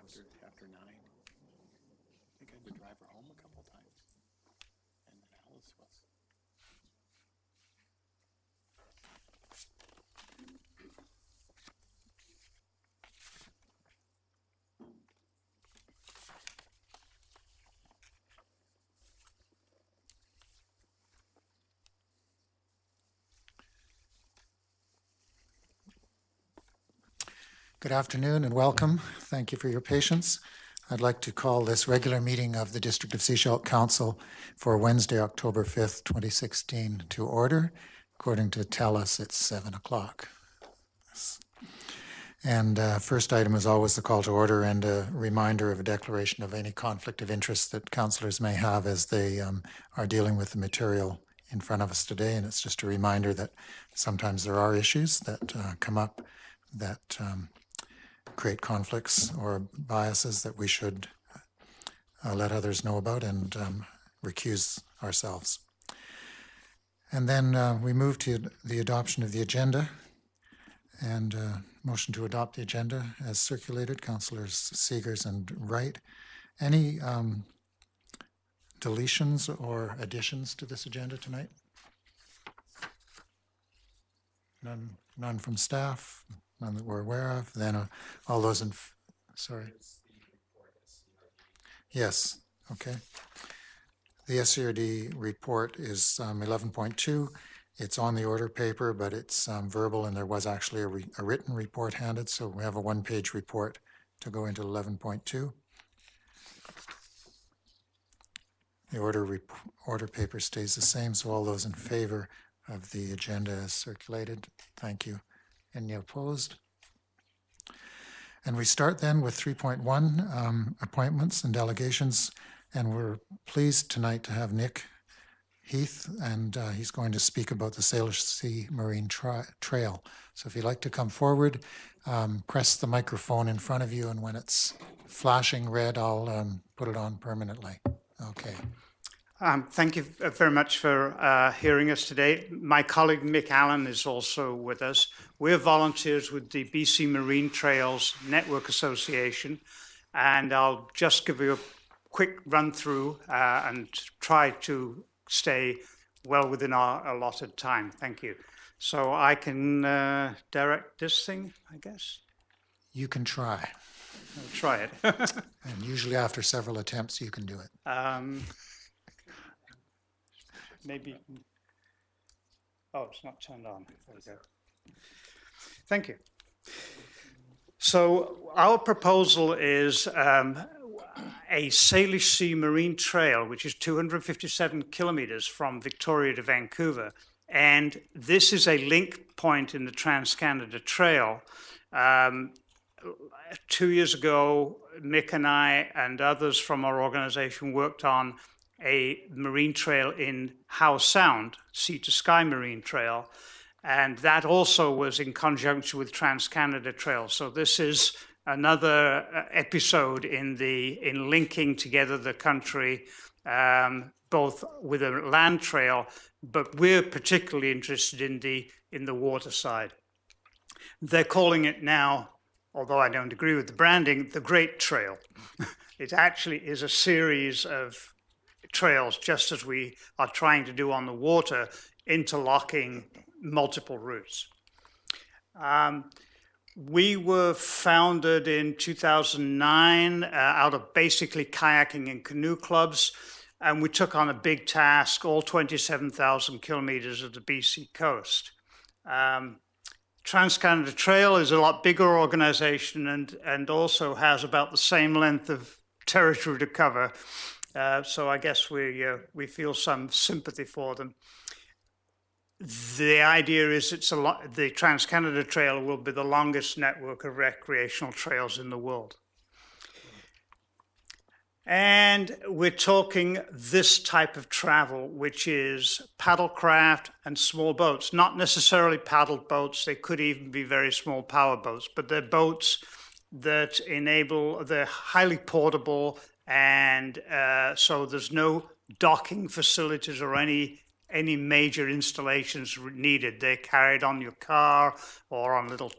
after 9. I think I would drive her home a couple times. And then Alice was. Good afternoon and welcome. Thank you for your patience. I'd like to call this regular meeting of the District of Sechelt Council for Wednesday, October 5th, 2016 to order. According to TELUS, it's 7 o'clock. And first item is always the call to order and a reminder of a declaration of any conflict of interest that councillors may have as they are dealing with the material in front of us today. And it's just a reminder that sometimes there are issues that come up that create conflicts or biases that we should let others know about and recuse ourselves. And then we move to the adoption of the agenda and motion to adopt the agenda as circulated. Councillors Seegers and Wright. Any deletions or additions to this agenda tonight? None from staff? None that we're aware of. Then all those in, sorry. Yes, okay. The SCRD report is 11.2. It's on the order paper, but it's verbal, and there was actually a written report handed, so we have a one-page report to go into 11.2. The order paper stays the same, so all those in favor of the agenda as circulated, thank you. Any opposed? And we start then with 3.1, appointments and delegations. And we're pleased tonight to have Nick Heath, and he's going to speak about the Salish Sea Marine Trail. So if you'd like to come forward, press the microphone in front of you, and when it's flashing red, I'll put it on permanently. Okay. Thank you very much for hearing us today. My colleague Mick Allen is also with us. We're volunteers with the BC Marine Trails Network Association, and I'll just give you a quick run through and try to stay well within our allotted time. Thank you. So I can direct this thing, I guess? You can try. I'll try it. And usually after several attempts, you can do it. Maybe, oh, it's not turned on. There we go. Thank you. So our proposal is a Salish Sea Marine Trail, which is 257 kilometers from Victoria to Vancouver. And this is a link point in the Trans-Canada Trail. 2 years ago, Mick and I and others from our organization worked on a marine trail in Howe Sound, Sea to Sky Marine Trail, and that also was in conjunction with Trans-Canada Trail. So this is another episode in linking together the country, both with a land trail, but we're particularly interested in the water side. They're calling it now, although I don't agree with the branding, the Great Trail. It actually is a series of trails, just as we are trying to do on the water, interlocking multiple routes. We were founded in 2009 out of basically kayaking and canoe clubs, and we took on a big task, all 27,000 kilometers of the BC coast. Trans-Canada Trail is a lot bigger organization and also has about the same length of territory to cover. So I guess we feel some sympathy for them. The idea is the Trans-Canada Trail will be the longest network of recreational trails in the world. And we're talking this type of travel, which is paddlecraft and small boats, not necessarily paddled boats. They could even be very small power boats, but they're boats that they're highly portable. And so there's no docking facilities or any major installations needed. They're carried on your car or on little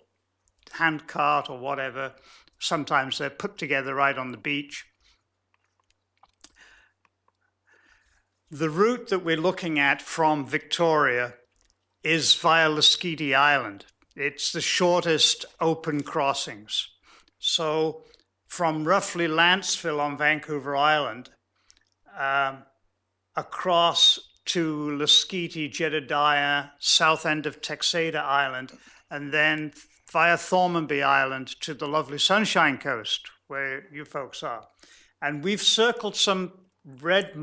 hand cart or whatever. Sometimes they're put together right on the beach. The route that we're looking at from Victoria is via Lasqueti Island. It's the shortest open crossings. So from roughly Lanцeville on Vancouver Island, across to Lasqueti, Jedediah, south end of Texada Island, and then via Thormanby Island to the lovely Sunshine Coast, where you folks are. And we've circled some red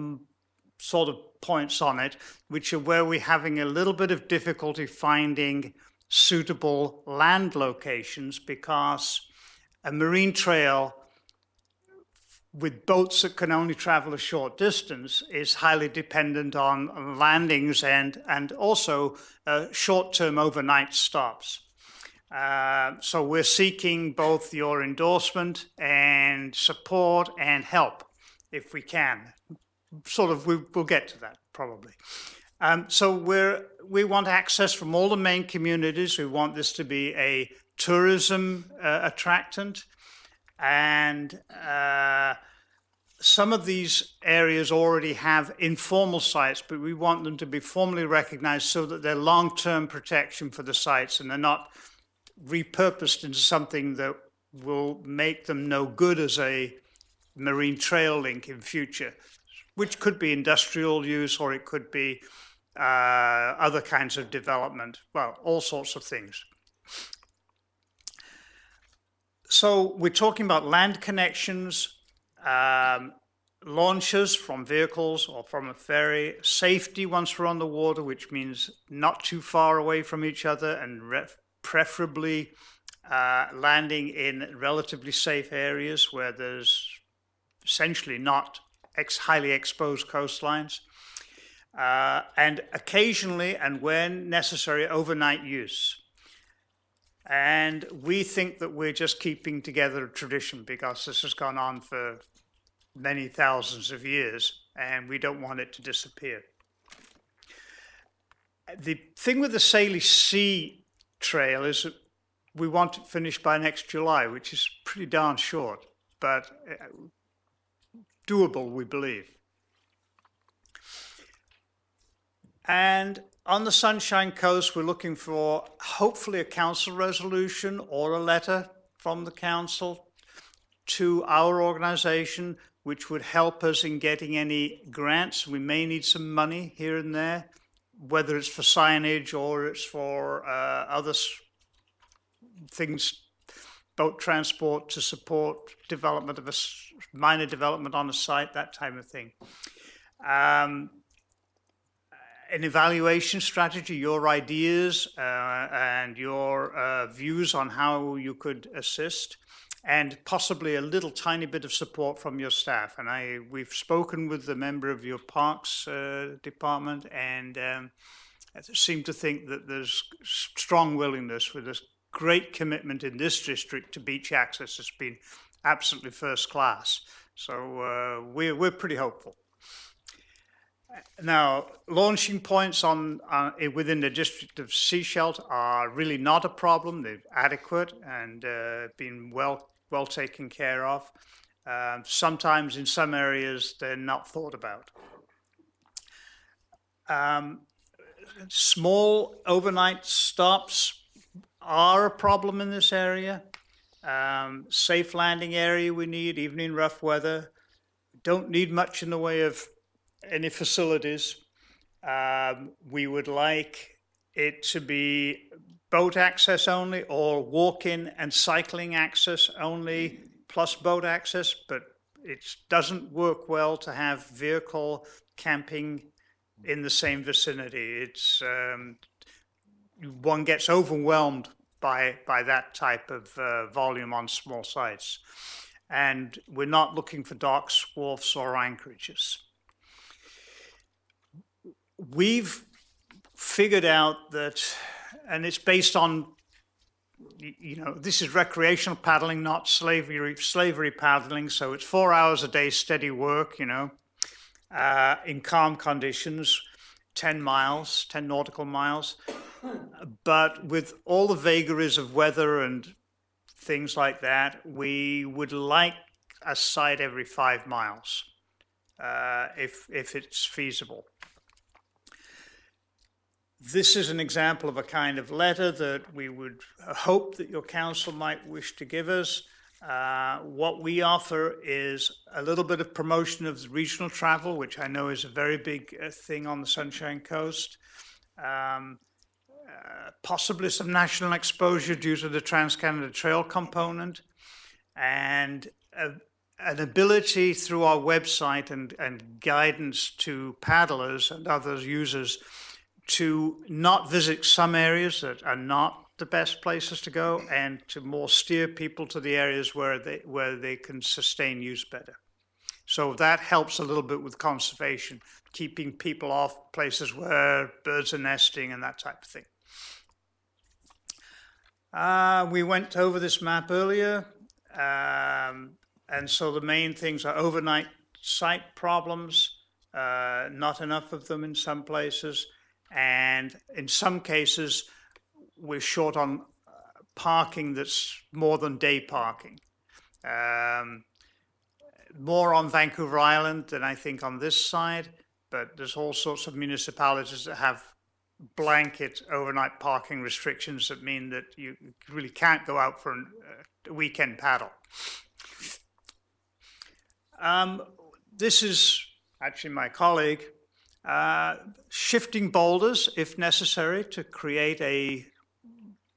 sort of points on it, which are where we're having a little bit of difficulty finding suitable land locations, because a marine trail with boats that can only travel a short distance is highly dependent on landings and also short-term overnight stops. So we're seeking both your endorsement and support and help if we can. We'll get to that probably. So we want access from all the main communities. We want this to be a tourism attractant, and some of these areas already have informal sites, but we want them to be formally recognized so that they're long-term protection for the sites and they're not repurposed into something that will make them no good as a marine trail link in future, which could be industrial use, or it could be other kinds of development, well, all sorts of things. So we're talking about land connections, launches from vehicles or from a ferry, safety once we're on the water, which means not too far away from each other, and preferably landing in relatively safe areas where there's essentially not highly exposed coastlines, and occasionally, and when necessary, overnight use. And we think that we're just keeping together a tradition, because this has gone on for many thousands of years, and we don't want it to disappear. The thing with the Saley Sea Trail is that we want it finished by next July, which is pretty darn short, but doable, we believe. And on the Sunshine Coast, we're looking for hopefully a council resolution or a letter from the council to our organization, which would help us in getting any grants. We may need some money here and there, whether it's for signage or it's for other things, boat transport to support development of a minor development on a site, that type of thing. An evaluation strategy, your ideas and your views on how you could assist, and possibly a little tiny bit of support from your staff. And we've spoken with the member of your parks department, and seem to think that there's strong willingness, with this great commitment in this district to beach access has been absolutely first class. So we're pretty hopeful. Now, launching points within the district of Sechelt are really not a problem. They're adequate and been well taken care of. Sometimes in some areas they're not thought about. Small overnight stops are a problem in this area. Safe landing area we need, even in rough weather. Don't need much in the way of any facilities. We would like it to be boat access only, or walk-in and cycling access only, plus boat access, but it doesn't work well to have vehicle camping in the same vicinity. It's one gets overwhelmed by that type of volume on small sites. And we're not looking for docks, wharfs, or anchorages. We've figured out that, and it's based on, this is recreational paddling, not slavery paddling. So it's 4 hours a day, steady work, in calm conditions, 10 nautical miles. But with all the vagaries of weather and things like that, we would like a site every 5 miles, if it's feasible. This is an example of a kind of letter that we would hope that your council might wish to give us. What we offer is a little bit of promotion of the regional travel, which I know is a very big thing on the Sunshine Coast. Possibly some national exposure due to the Trans-Canada Trail component, and an ability through our website and guidance to paddlers and other users to not visit some areas that are not the best places to go, and to more steer people to the areas where they can sustain use better. So that helps a little bit with conservation, keeping people off places where birds are nesting and that type of thing. We went over this map earlier, and so the main things are overnight site problems, not enough of them in some places, and in some cases we're short on parking that's more than day parking. More on Vancouver Island than I think on this side, but there's all sorts of municipalities that have blanket overnight parking restrictions that mean that you really can't go out for a weekend paddle. This is actually my colleague, shifting boulders if necessary to create a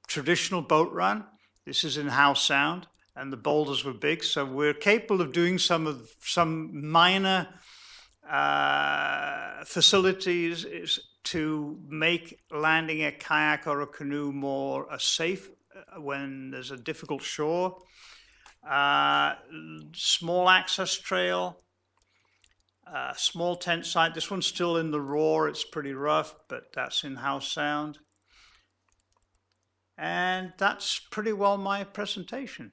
traditional boat run. This is in Howe Sound, and the boulders were big, so we're capable of doing some minor facilities to make landing a kayak or a canoe more safe when there's a difficult shore. Small access trail, small tent site. This one's still in the Roar. It's pretty rough, but that's in Howe Sound. And that's pretty well my presentation.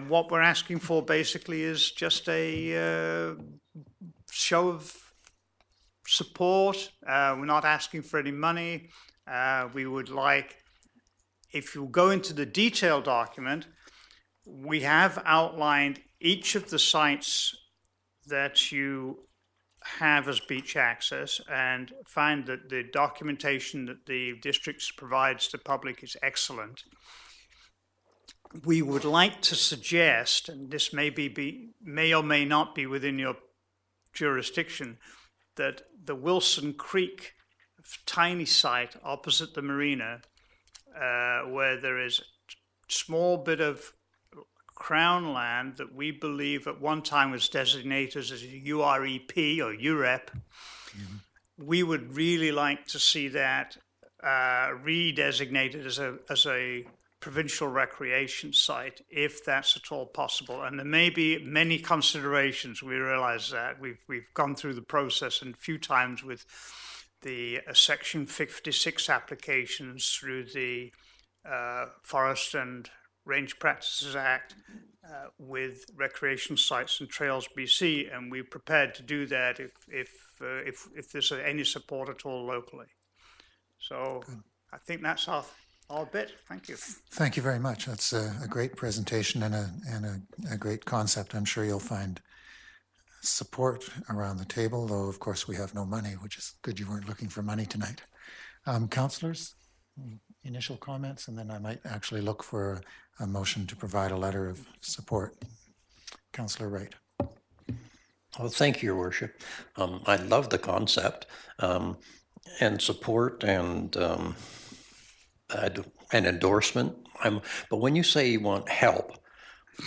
What we're asking for basically is just a show of support. We're not asking for any money. We would like, if you go into the detailed document, we have outlined each of the sites that you have as beach access, and find that the documentation that the district provides to public is excellent. We would like to suggest, and this may or may not be within your jurisdiction, that the Wilson Creek tiny site opposite the marina, where there is a small bit of Crown land that we believe at one time was designated as a UREP or UREP. Mm-hmm. We would really like to see that redesignated as a provincial recreation site, if that's at all possible. And there may be many considerations. We realize that we've gone through the process a few times with the Section 56 applications through the Forest and Range Practices Act with recreation sites and trails BC, and we're prepared to do that if there's any support at all locally. So good. I think that's our bit. Thank you. Thank you very much. That's a great presentation and a great concept. I'm sure you'll find support around the table, though of course we have no money, which is good you weren't looking for money tonight. Councillors, initial comments, and then I might actually look for a motion to provide a letter of support. Councillor Wright. Well, thank you, Your Worship. I love the concept and support and an endorsement. But when you say you want help,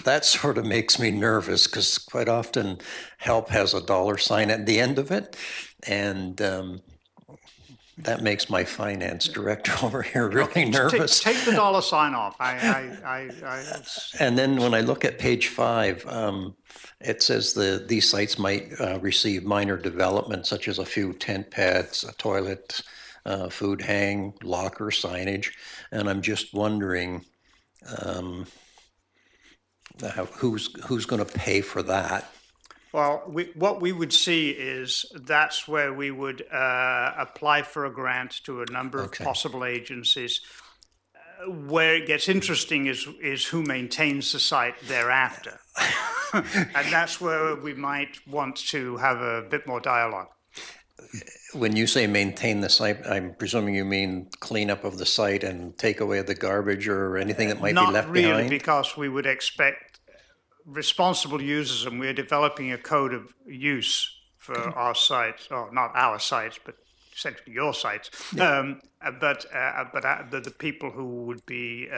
that sort of makes me nervous, because quite often help has a dollar sign at the end of it, and that makes my finance director over here really nervous. Take the dollar sign off. And then when I look at page 5, it says these sites might receive minor development, such as a few tent pads, a toilet, food hang, locker, signage. And I'm just wondering who's going to pay for that? Well, what we would see is that's where we would apply for a grant to a number of possible agencies. Where it gets interesting is who maintains the site thereafter. And that's where we might want to have a bit more dialogue. When you say maintain the site, I'm presuming you mean clean up of the site and take away the garbage or anything that might be left Not really, behind? because we would expect responsible users, and we're developing a code of use for our sites, or not our sites, but essentially your sites. But the people who would be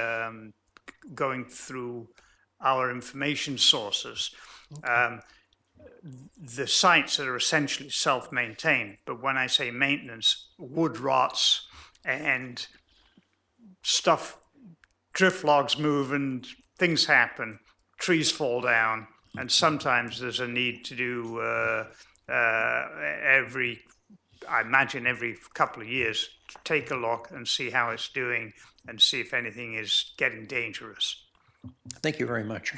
going through our information sources. The sites are essentially self-maintained, but when I say maintenance, wood rots and stuff, drift logs move and things happen, trees fall down, and sometimes there's a need to do I imagine every couple of years, to take a look and see how it's doing and see if anything is getting dangerous. Thank you very much.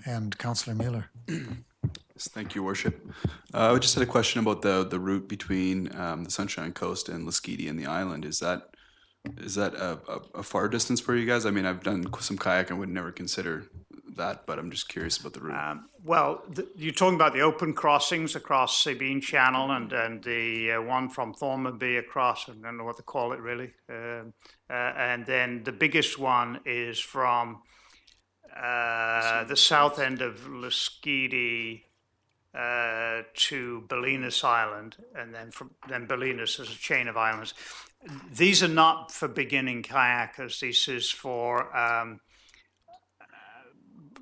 And Councillor Mueller. Yes, thank you, Worship. I just had a question about the route between the Sunshine Coast and Lasqueti and the island. Is that a far distance for you guys? I mean, I've done some kayak and would never consider that, but I'm just curious about the route. You're talking about the open crossings across Sabine Channel and the one from Thormanby across, I don't know what to call it really. And then the biggest one is from the south end of Lasqueti to Bolinas Island, and then Bolinas is a chain of islands. These are not for beginning kayakers. This is for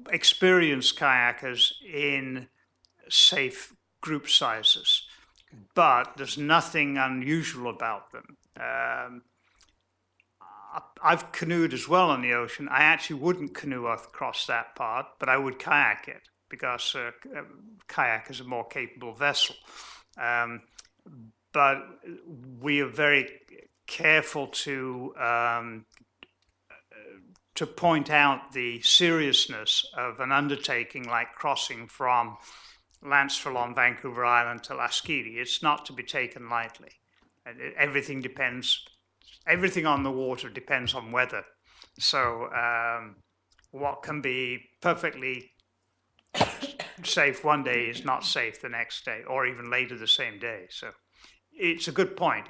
experienced kayakers in safe group sizes, but there's nothing unusual about them. I've canoed as well on the ocean. I actually wouldn't canoe across that part, but I would kayak it because kayak is a more capable vessel. But we are very careful to point out the seriousness of an undertaking like crossing from Lanceville on Vancouver Island to Lasqueti. It's not to be taken lightly. And everything on the water depends on weather. So what can be perfectly safe one day is not safe the next day, or even later the same day. So it's a good point.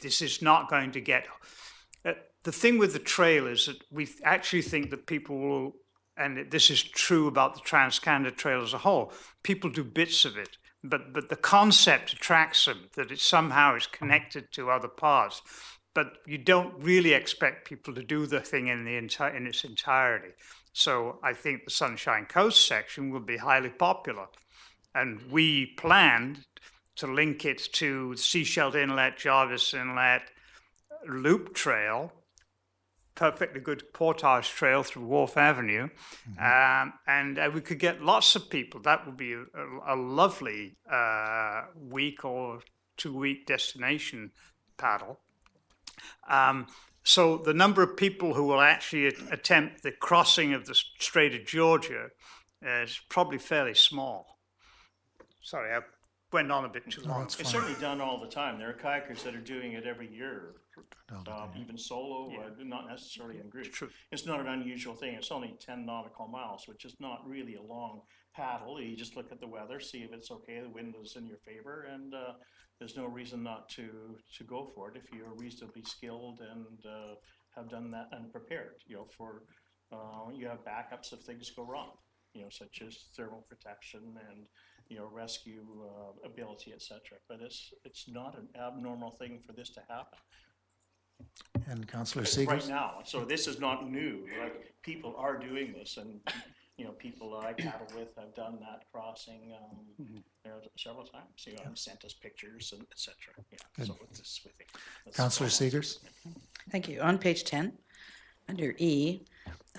This is not going to get... the thing with the trail is that we actually think that people will, and this is true about the Trans-Canada Trail as a whole, people do bits of it, but the concept attracts them, that it somehow is connected to other parts. But you don't really expect people to do the thing in its entirety. So I think the Sunshine Coast section will be highly popular. And we planned to link it to Seashell Inlet, Jarvis Inlet, Loop Trail, perfectly good portage trail through Wharf Avenue. And we could get lots of people. That would be a lovely week or 2-week destination paddle. So the number of people who will actually attempt the crossing of the Strait of Georgia is probably fairly small. Sorry, I went on a bit too long. It's certainly done all the time. There are kayakers that are doing it every year, even solo, not necessarily in groups. True. It's not an unusual thing. It's only 10 nautical miles, which is not really a long paddle. You just look at the weather, see if it's okay, the wind is in your favor, and there's no reason not to go for it if you're reasonably skilled and have done that and prepared. You have backups if things go wrong. Such as thermal protection and rescue ability, etc. But it's not an abnormal thing for this to happen. And Councillor Seegers. Right now, so this is not new. Like, people are doing this, and people I paddle with have done that crossing several times. And sent us pictures and etc. So it's with it. Councillor Seegers. Thank you. On page 10, under E,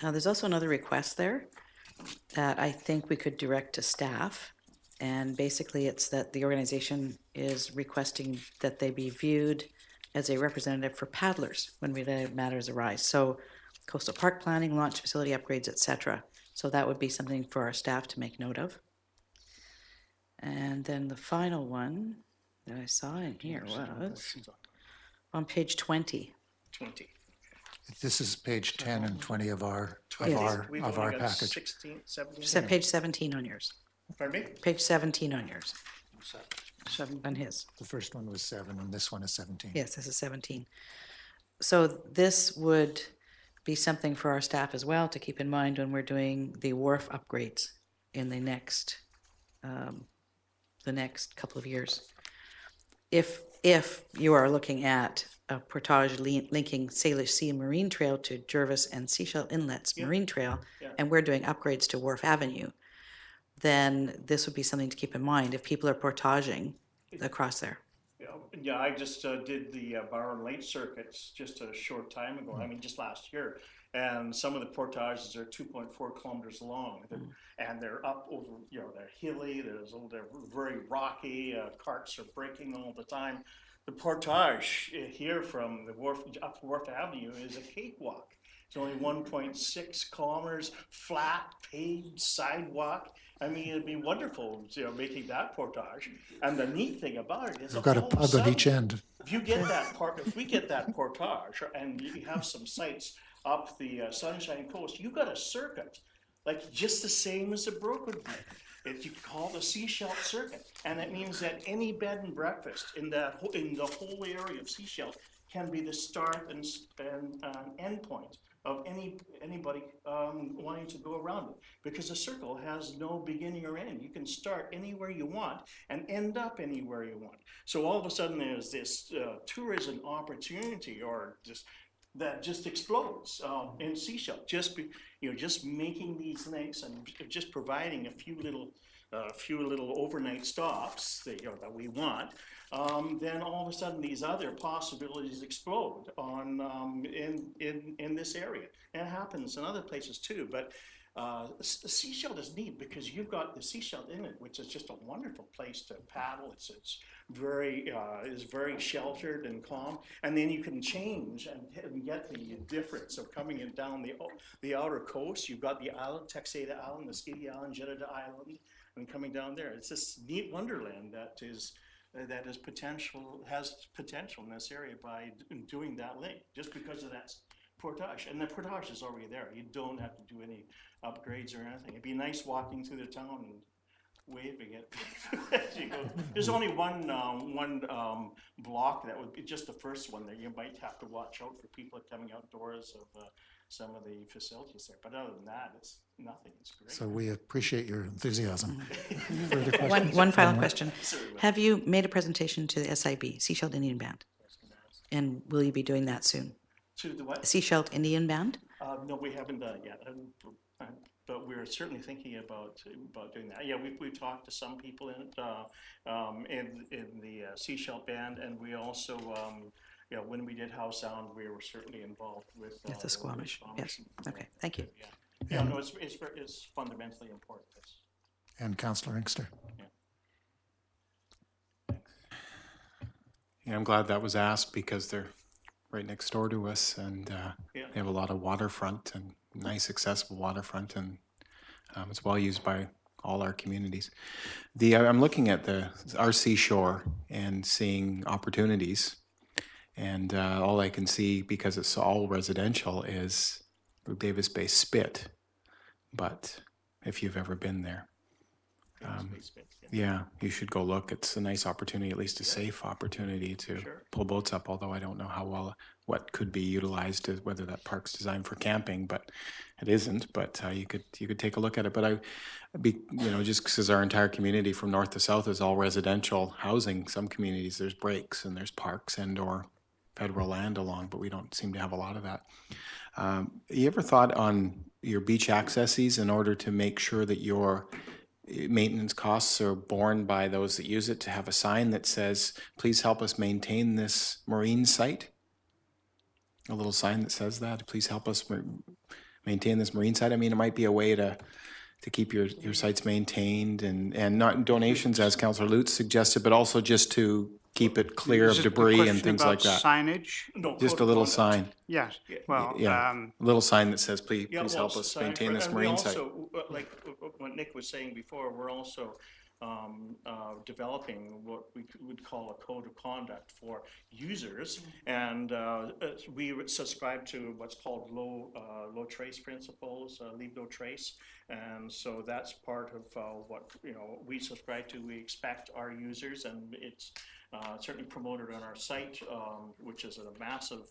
there's also another request there that I think we could direct to staff. And basically it's that the organization is requesting that they be viewed as a representative for paddlers when related matters arise. So coastal park planning, launch facility upgrades, etc. So that would be something for our staff to make note of. And then the final one that I saw in here was on page 20. 20. This is page 10 and 20 of our, We've of our only got package. 16, 17. Just page 17 on yours. Pardon me? Page 17 on yours. On his. The first one was 7 and this one is 17. Yes, this is 17. So this would be something for our staff as well to keep in mind when we're doing the wharf upgrades in the next couple of years. If you are looking at a portage linking Salish Sea Marine Trail to Jervis and Seashell Inlets Marine Trail, and we're doing upgrades to Wharf Avenue, then this would be something to keep in mind if people are portaging across there. Yeah, I just did the Barron Lake circuits just a short time ago. I mean, just last year. And some of the portages are 2.4 kilometers long, and they're up over, they're hilly. They're very rocky. Carts are breaking all the time. The portage here from the wharf up Wharf Avenue is a cakewalk. It's only 1.6 kilometers, flat, paved sidewalk. I mean, it'd be wonderful, making that portage. And the neat thing about it is, We've got a pub at each end. if we get that portage, and you have some sites up the Sunshine Coast, you got a circuit, like just the same as a brokered if you call the Seashell Circuit, and it means that any bed and breakfast in the whole area of Seashell can be the start and end point of anybody wanting to go around it, because the circle has no beginning or end. You can start anywhere you want and end up anywhere you want. So all of a sudden there's this tourism opportunity, or that just explodes in Seashell. Just making these links and just providing a few little overnight stops that we want. Then all of a sudden these other possibilities explode in this area, and it happens in other places too. But Seashell is neat because you've got the Seashell Inlet, which is just a wonderful place to paddle. It's very sheltered and calm, and then you can change and get the difference of coming in down the outer coast. You've got the island, Texada Island, the Skiddy Island, Jeddah Island, and coming down there. It's this neat wonderland has potential in this area by doing that link, just because of that portage. And the portage is already there. You don't have to do any upgrades or anything. It'd be nice walking through the town and waving it as you go. There's only one block that would be just the first one that you might have to watch out for people coming outdoors of some of the facilities there. But other than that, it's nothing. It's great. So we appreciate your enthusiasm. One final question. Have you made a presentation to the SIB, Seashell Indian Band? And will you be doing that soon? To the what? Seashell Indian Band? No, we haven't done it yet. But we're certainly thinking about doing that. Yeah, we've talked to some people in the Seashell Band, and we also, when we did House Sound, we were certainly involved with the Squamish. Yes. Okay. Thank you. Yeah. No, it's fundamentally important. And Councillor Inkster. Yeah, I'm glad that was asked because they're right next door to us, and they have a lot of waterfront and nice accessible waterfront, and it's well used by all our communities. I'm looking at our seashore and seeing opportunities, and all I can see, because it's all residential, is Davis Bay Spit. But if you've ever been there, yeah, you should go look. It's a nice opportunity, at least a safe opportunity to pull boats up, although I don't know how well what could be utilized, whether that park's designed for camping, but it isn't. But you could take a look at it. But just because our entire community from north to south is all residential housing, some communities there's breaks and there's parks and/or federal land along, but we don't seem to have a lot of that. You ever thought on your beach accesses in order to make sure that your maintenance costs are borne by those that use it, to have a sign that says, please help us maintain this marine site? A little sign that says that, please help us maintain this marine site. I mean, it might be a way to keep your sites maintained and not donations, as Councillor Lutz suggested, but also just to keep it clear of debris and things like that. Signage? No, Just a little sign. Yes. Well, Yeah, a little sign that says, please help us maintain this marine site. Also, like what Nick was saying before, we're also developing what we would call a code of conduct for users, and we would subscribe to what's called low trace principles, leave no trace, and so that's part of what we subscribe to. We expect our users, and it's certainly promoted on our site, which is a massive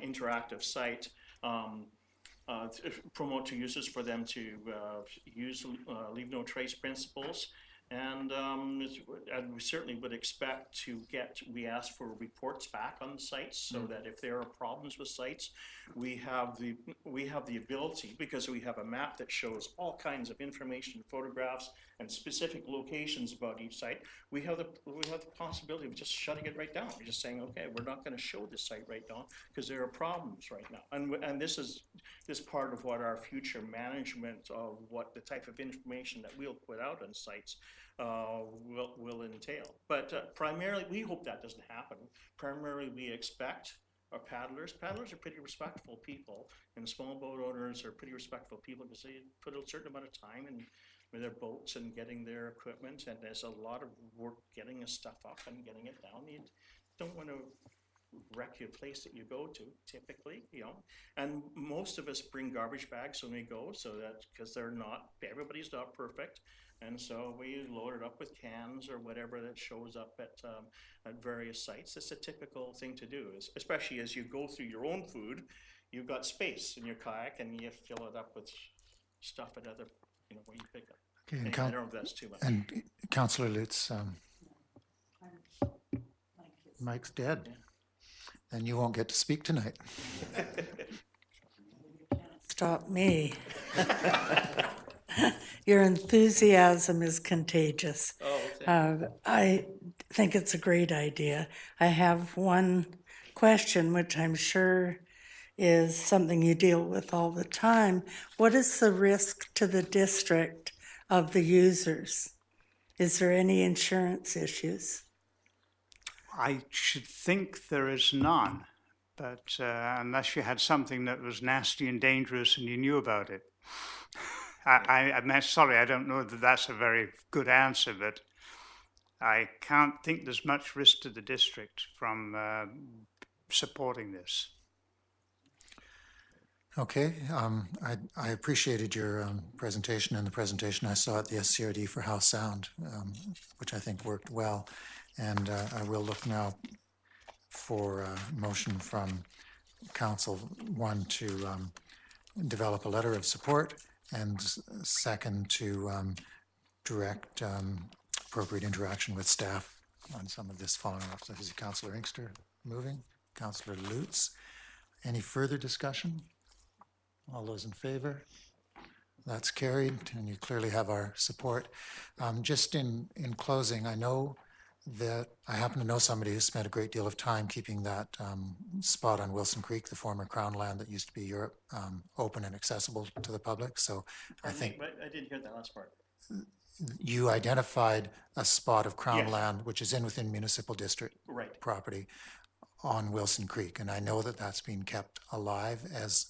interactive site. Promote to users for them to use leave no trace principles, and we certainly would expect to we ask for reports back on the sites, so that if there are problems with sites, we have the ability, because we have a map that shows all kinds of information, photographs, and specific locations about each site. We have the possibility of just shutting it right down. We're just saying, okay, we're not going to show this site right now because there are problems right now, and this is part of what our future management of what the type of information that we'll put out on sites will entail. But primarily, we hope that doesn't happen. Primarily, we expect our paddlers are pretty respectful people, and small boat owners are pretty respectful people because they put a certain amount of time in with their boats and getting their equipment, and there's a lot of work getting the stuff up and getting it down. You don't want to wreck your place that you go to, typically, and most of us bring garbage bags when we go, so that, because everybody's not perfect, and so we load it up with cans or whatever that shows up at various sites. It's a typical thing to do, especially as you go through your own food. You've got space in your kayak, and you fill it up with stuff at other, where you pick up. Okay, Anyway, I don't know if that's too much. And Councillor Lutz, Mike's dead. Yeah. And you won't get to speak tonight. Stop me. Your enthusiasm is contagious. Oh, I think it's a great idea. I have one question, which I'm sure is something you deal with all the time. What is the risk to the district of the users? Is there any insurance issues? I should think there is none, but unless you had something that was nasty and dangerous and you knew about it. I'm sorry, I don't know that that's a very good answer, but I can't think there's much risk to the district from supporting this. Okay, I appreciated your presentation and the presentation I saw at the SCRD for Howe Sound, which I think worked well. And I will look now for a motion from Council, one, to develop a letter of support, and second, to direct appropriate interaction with staff on some of this following up. So is Councillor Inkster moving? Councillor Lutz. Any further discussion? All those in favor? That's carried, and you clearly have our support. Just in closing, I know that I happen to know somebody who spent a great deal of time keeping that spot on Wilson Creek, the former Crown land that used to be Europe, open and accessible to the public. So I think I didn't hear that last part. you identified a spot of Crown Yes. land which is within municipal district Right. property on Wilson Creek, and I know that that's been kept alive as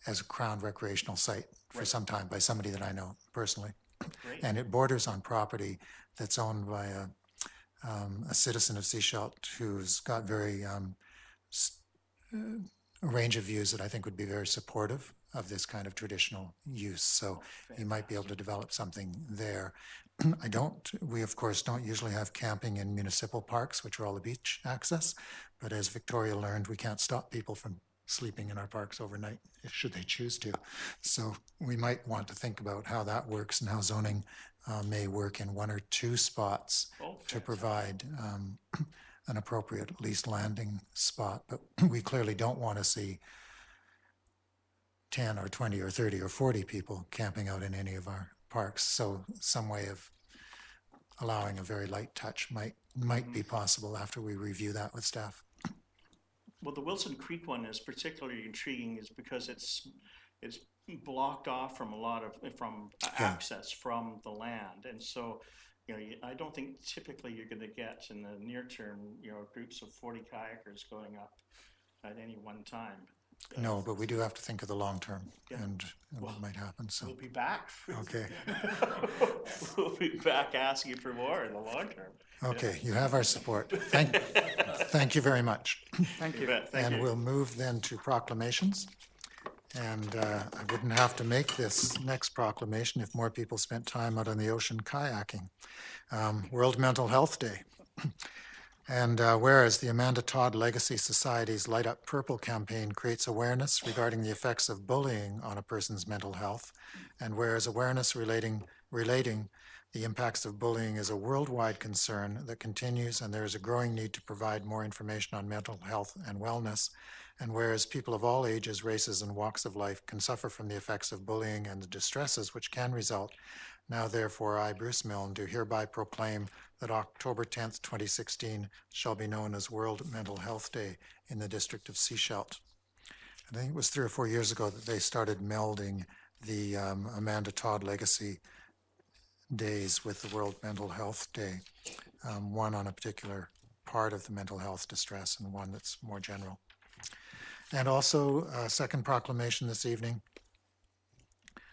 a Crown recreational site for Right. some time by somebody that I know personally. Great. And it borders on property that's owned by a citizen of Sechelt who's got very a range of views that I think would be very supportive of this kind of traditional use. So you might be able to develop something there. We of course don't usually have camping in municipal parks, which are all the beach access, but as Victoria learned, we can't stop people from sleeping in our parks overnight, should they choose to. So we might want to think about how that works and how zoning may work in one or two spots to provide an appropriate at least landing spot. But we clearly don't want to see 10 or 20 or 30 or 40 people camping out in any of our parks. So some way of allowing a very light touch might be possible after we review that with staff. Well, the Wilson Creek one is particularly intriguing, is because it's blocked off from access from the land, and so I don't think typically you're going to get in the near term groups of 40 kayakers going up at any one time. No, but we do have to think of the long term and what might happen, so, We'll be back. okay. We'll be back asking for more in the long term. Okay, you have our support. Thank you very much. Thank You you. bet. Thank And you. we'll move then to proclamations. And I wouldn't have to make this next proclamation if more people spent time out on the ocean kayaking. World Mental Health Day. And whereas the Amanda Todd Legacy Society's Light Up Purple campaign creates awareness regarding the effects of bullying on a person's mental health, and whereas awareness relating the impacts of bullying is a worldwide concern that continues, and there is a growing need to provide more information on mental health and wellness, and whereas people of all ages, races, and walks of life can suffer from the effects of bullying and the distresses which can result, now therefore I, Bruce Milne, do hereby proclaim that October 10th, 2016 shall be known as World Mental Health Day in the district of Sechelt. And I think it was 3 or 4 years ago that they started melding the Amanda Todd Legacy days with the World Mental Health Day, one on a particular part of the mental health distress and one that's more general. And also a second proclamation this evening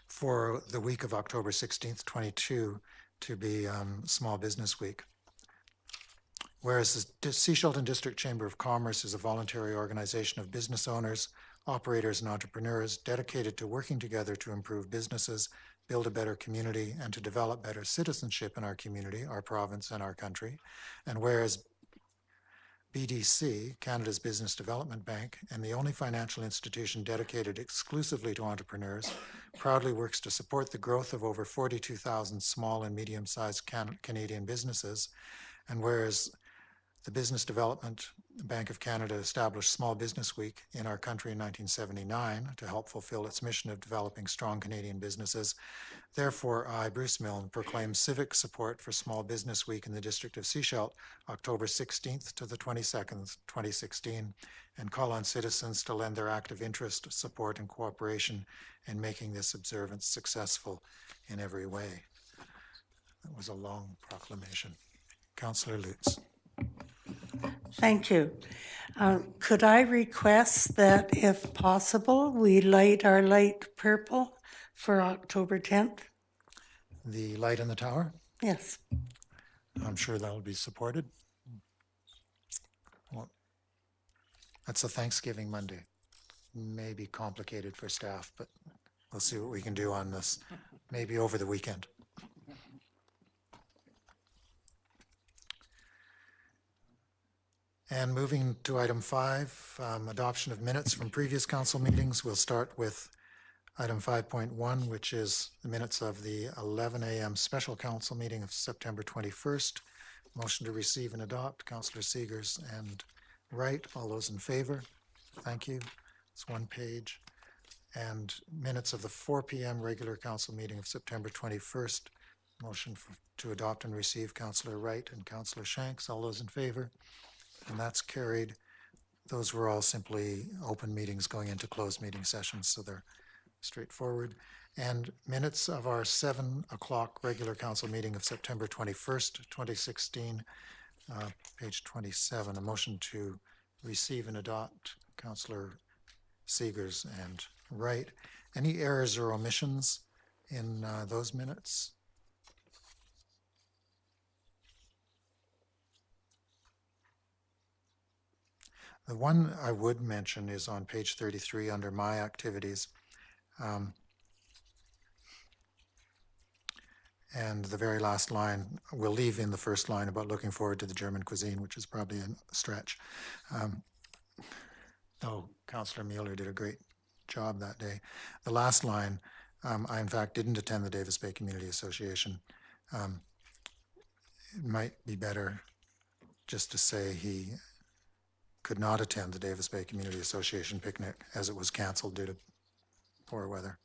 for the week of October 16th, 22 to be Small Business Week. Whereas the Sechelt District Chamber of Commerce is a voluntary organization of business owners, operators, and entrepreneurs dedicated to working together to improve businesses, build a better community, and to develop better citizenship in our community, our province, and our country. And whereas BDC, Canada's Business Development Bank, and the only financial institution dedicated exclusively to entrepreneurs, proudly works to support the growth of over 42,000 small and medium-sized Canadian businesses. And whereas the Business Development Bank of Canada established Small Business Week in our country in 1979 to help fulfill its mission of developing strong Canadian businesses, therefore I, Bruce Milne, proclaim civic support for Small Business Week in the district of Sechelt, October 16th to the 22nd, 2016, and call on citizens to lend their active interest, support, and cooperation in making this observance successful in every way. That was a long proclamation. Councillor Lutz. Thank you. Could I request that, if possible, we light our light purple for October 10th? The light in the tower? Yes. I'm sure that'll be supported. Well, that's a Thanksgiving Monday. Maybe complicated for staff, but we'll see what we can do on this. Maybe over the weekend. And moving to item 5, adoption of minutes from previous council meetings. We'll start with item 5.1, which is the minutes of the 11 a.m. special council meeting of September 21st. Motion to receive and adopt, Councillor Seegers and Wright. All those in favor? Thank you. It's one page. And minutes of the 4 p.m. regular council meeting of September 21st. Motion to adopt and receive, Councillor Wright and Councillor Shanks. All those in favor? And that's carried. Those were all simply open meetings going into closed meeting sessions, so they're straightforward. And minutes of our 7 o'clock regular council meeting of September 21st, 2016, page 27. A motion to receive and adopt, Councillor Seegers and Wright. Any errors or omissions in those minutes? The one I would mention is on page 33 under my activities. And the very last line, we'll leave in the first line about looking forward to the German cuisine, which is probably a stretch. Councillor Mueller did a great job that day. The last line, I in fact didn't attend the Davis Bay Community Association. It might be better just to say he could not attend the Davis Bay Community Association picnic as it was canceled due to poor weather.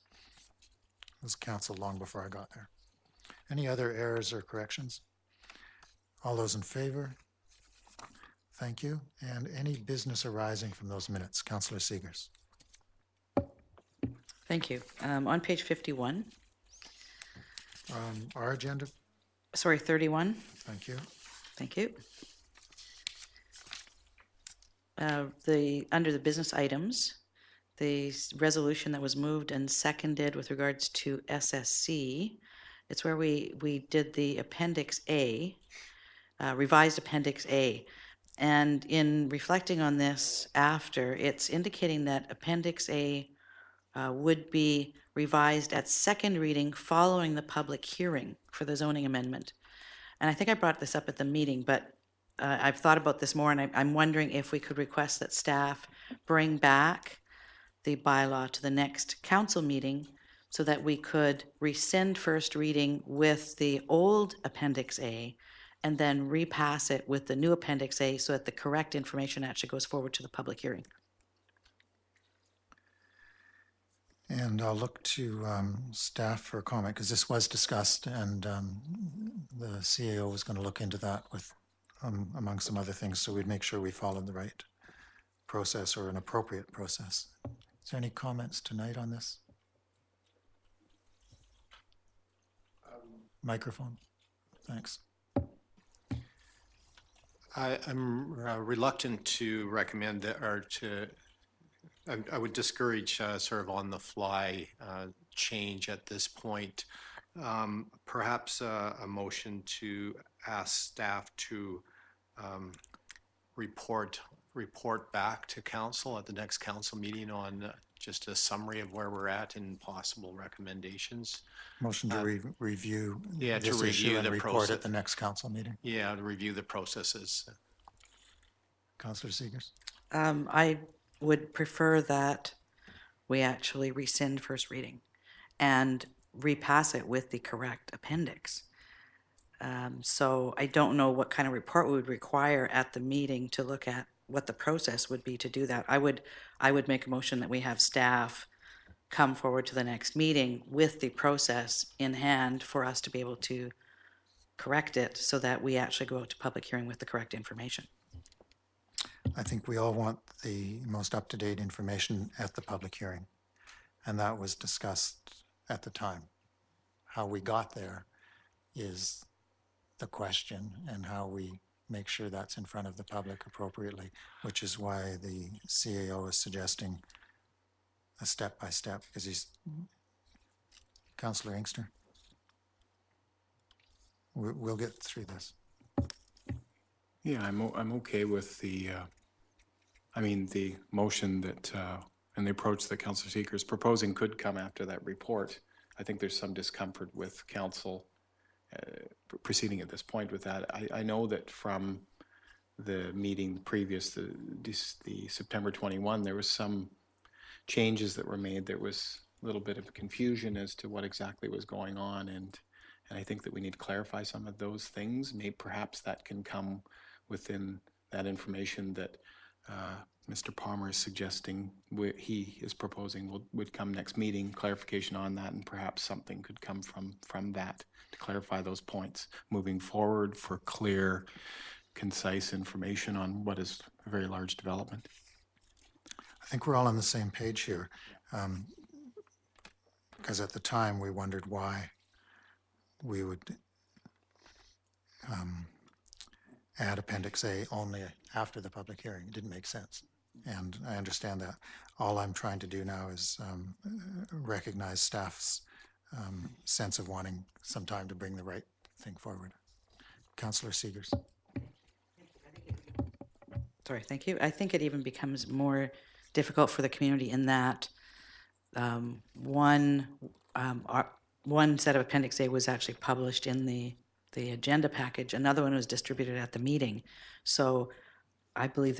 It was canceled long before I got there. Any other errors or corrections? All those in favor? Thank you. And any business arising from those minutes? Councillor Seegers. Thank you. On page 51, Our agenda, sorry, 31. thank you. Thank you. Under the business items, resolution that was moved and seconded with regards to SSC. It's where we did the Appendix A, revised Appendix A. And in reflecting on this after, it's indicating that Appendix A would be revised at second reading following the public hearing for the zoning amendment. And I think I brought this up at the meeting, but I've thought about this more, and I'm wondering if we could request that staff bring back the bylaw to the next council meeting so that we could rescind first reading with the old Appendix A and then repass it with the new Appendix A so that the correct information actually goes forward to the public hearing. And I'll look to staff for a comment, because this was discussed, and the CAO was going to look into that with, among some other things, so we'd make sure we followed the right process or an appropriate process. Is there any comments tonight on this? Microphone. Thanks. I'm reluctant to recommend that, or I would discourage sort of on the fly change at this point. Perhaps a motion to ask staff to report back to council at the next council meeting on just a summary of where we're at and possible recommendations. Motion to review Yeah, to this issue review and the report process. at the next council meeting. Yeah, to review the processes. Councillor Seegers. I would prefer that we actually rescind first reading and repass it with the correct appendix. So I don't know what kind of report we would require at the meeting to look at what the process would be to do that. I would make a motion that we have staff come forward to the next meeting with the process in hand for us to be able to correct it so that we actually go out to public hearing with the correct information. I think we all want the most up-to-date information at the public hearing, and that was discussed at the time. How we got there is the question, and how we make sure that's in front of the public appropriately, which is why the CAO is suggesting a step-by-step, because he's... Councillor Inkster? We'll get through this. Yeah, I'm okay with the, the motion that, and the approach that Councillor Seeker is proposing could come after that report. I think there's some discomfort with council proceeding at this point with that. I know that from the meeting previous, the September 21, there was some changes that were made. There was a little bit of confusion as to what exactly was going on, and I think that we need to clarify some of those things. Maybe perhaps that can come within that information that Mr. Palmer is suggesting he is proposing would come next meeting, clarification on that, and perhaps something could come from that to clarify those points moving forward for clear, concise information on what is a very large development. I think we're all on the same page here, because at the time we wondered why we would add Appendix A only after the public hearing. It didn't make sense, and I understand that. All I'm trying to do now is recognize staff's sense of wanting some time to bring the right thing forward. Councillor Seegers. Sorry, thank you. I think it even becomes more difficult for the community in that one set of Appendix A was actually published in the agenda package. Another one was distributed at the meeting. So I believe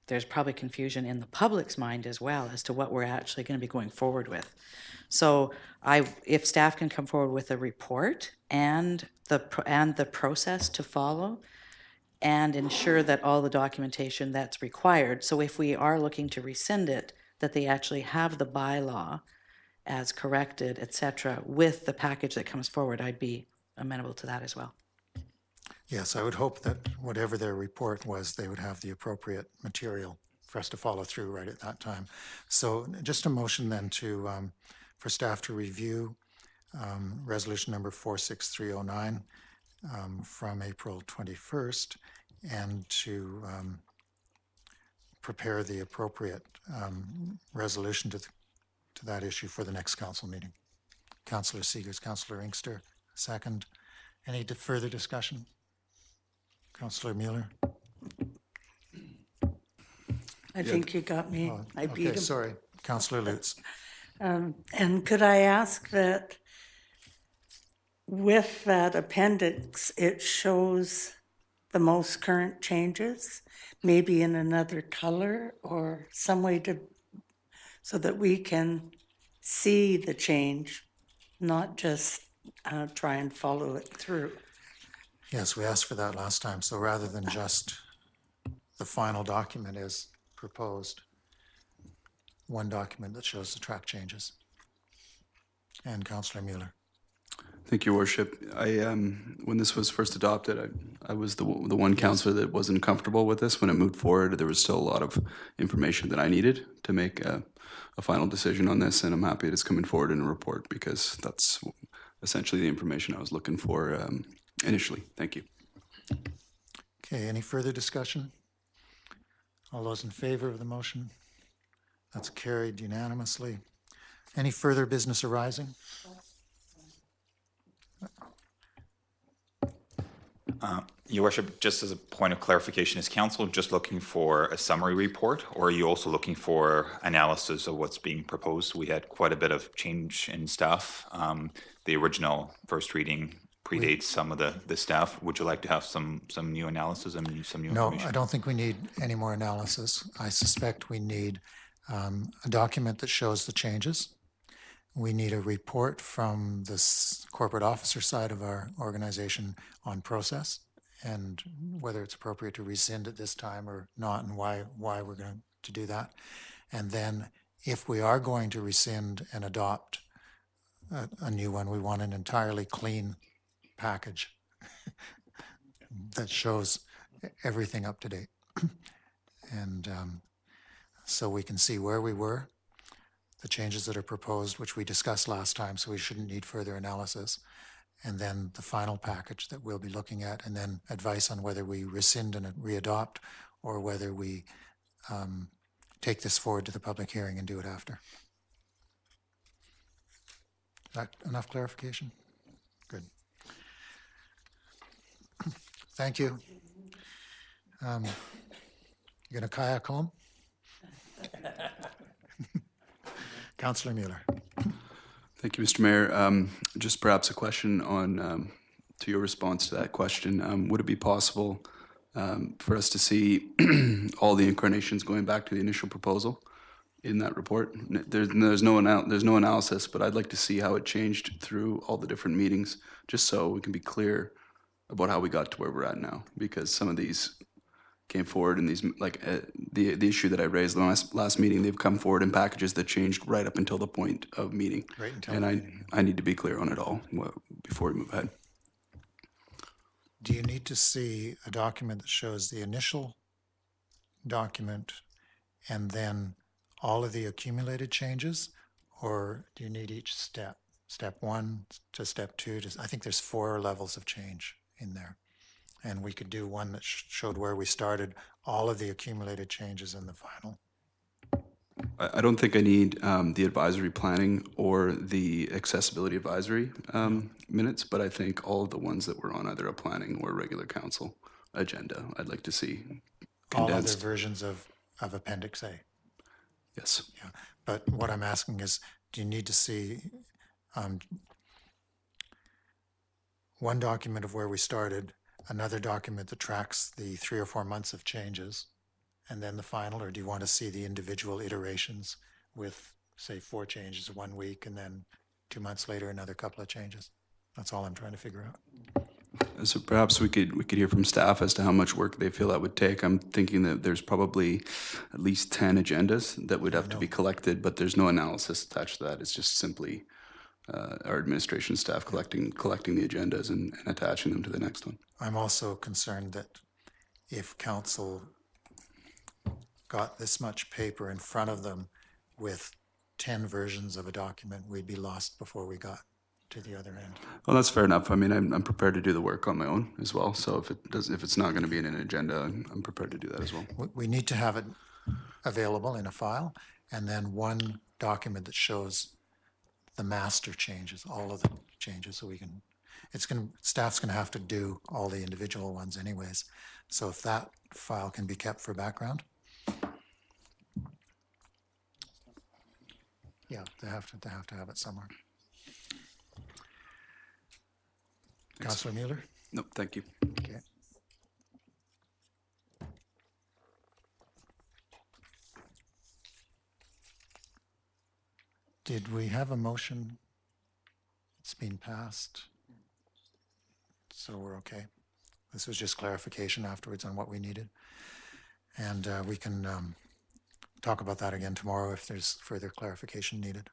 there's probably confusion in the public's mind as well as to what we're actually going to be going forward with. So if staff can come forward with a report and the process to follow, and ensure that all the documentation that's required. So if we are looking to rescind it, that they actually have the bylaw as corrected, et cetera, with the package that comes forward, I'd be amenable to that as well. Yes, I would hope that whatever their report was, they would have the appropriate material for us to follow through right at that time. So just a motion then to for staff to review resolution number 46309 from April 21st, and to prepare the appropriate resolution to that issue for the next council meeting. Councillor Seegers, Councillor Inkster, second. Any further discussion? Councillor Mueller? I think you got me. I beat Okay, him. sorry. Councillor Lutz. And could I ask that with that appendix, it shows the most current changes, maybe in another color or some way so that we can see the change, not just try and follow it through. Yes, we asked for that last time. So rather than just the final document as proposed, one document that shows the track changes. And Councillor Mueller. Thank you, Worship. When this was first adopted, I was the one councillor that wasn't comfortable with this. When it moved forward, there was still a lot of information that I needed to make a final decision on this, and I'm happy it's coming forward in a report because that's essentially the information I was looking for initially. Thank you. Okay, any further discussion? All those in favor of the motion? That's carried unanimously. Any further business arising? Your Worship, just as a point of clarification, is council just looking for a summary report, or are you also looking for analysis of what's being proposed? We had quite a bit of change in stuff. The original first reading predates some of the staff. Would you like to have some new analysis and some new information? No, I don't think we need any more analysis. I suspect we need a document that shows the changes. We need a report from the corporate officer side of our organization on process and whether it's appropriate to rescind at this time or not, and why we're going to do that. And then if we are going to rescind and adopt a new one, we want an entirely clean package that shows everything up to date. And so we can see where we were, the changes that are proposed, which we discussed last time, so we shouldn't need further analysis, and then the final package that we'll be looking at, and then advice on whether we rescind and readopt or whether we take this forward to the public hearing and do it after. Is that enough clarification? Good. Thank you. You gonna kayak home? Councillor Mueller. Thank you, Mr. Mayor. Just perhaps a question on to your response to that question. Would it be possible for us to see all the incarnations going back to the initial proposal in that report? There's no analysis, but I'd like to see how it changed through all the different meetings, just so we can be clear about how we got to where we're at now. Because some of these came forward in these, like the issue that I raised last meeting, they've come forward in packages that changed right up until the point of meeting. Right until and I need to be clear on it all before we move ahead. Do you need to see a document that shows the initial document and then all of the accumulated changes, or do you need each step? Step 1 to step 2 to, I think there's 4 levels of change in there. And we could do one that showed where we started, all of the accumulated changes in the final. I don't think I need the advisory planning or the accessibility advisory minutes, but I think all of the ones that were on either a planning or regular council agenda, I'd like to see condensed. All other versions of Appendix A. Yes. Yeah, but what I'm asking is, do you need to see one document of where we started, another document that tracks the 3 or 4 months of changes, and then the final, or do you want to see the individual iterations with, say, 4 changes 1 week, and then 2 months later another couple of changes? That's all I'm trying to figure out. So perhaps we could hear from staff as to how much work they feel that would take. I'm thinking that there's probably at least 10 agendas that would have to be collected, but there's no analysis attached to that. It's just simply our administration staff collecting the agendas and attaching them to the next one. I'm also concerned that if council got this much paper in front of them with 10 versions of a document, we'd be lost before we got to the other end. Well, that's fair enough. I mean, I'm prepared to do the work on my own as well. So if it's not going to be in an agenda, I'm prepared to do that as well. We need to have it available in a file, and then one document that shows the master changes, all of the changes, so we can, staff's gonna have to do all the individual ones anyways. So if that file can be kept for background. Yeah, they have to have it somewhere. Councillor Mueller? No, thank you. Okay. Did we have a motion? It's been passed. So we're okay. This was just clarification afterwards on what we needed. And we can talk about that again tomorrow if there's further clarification needed.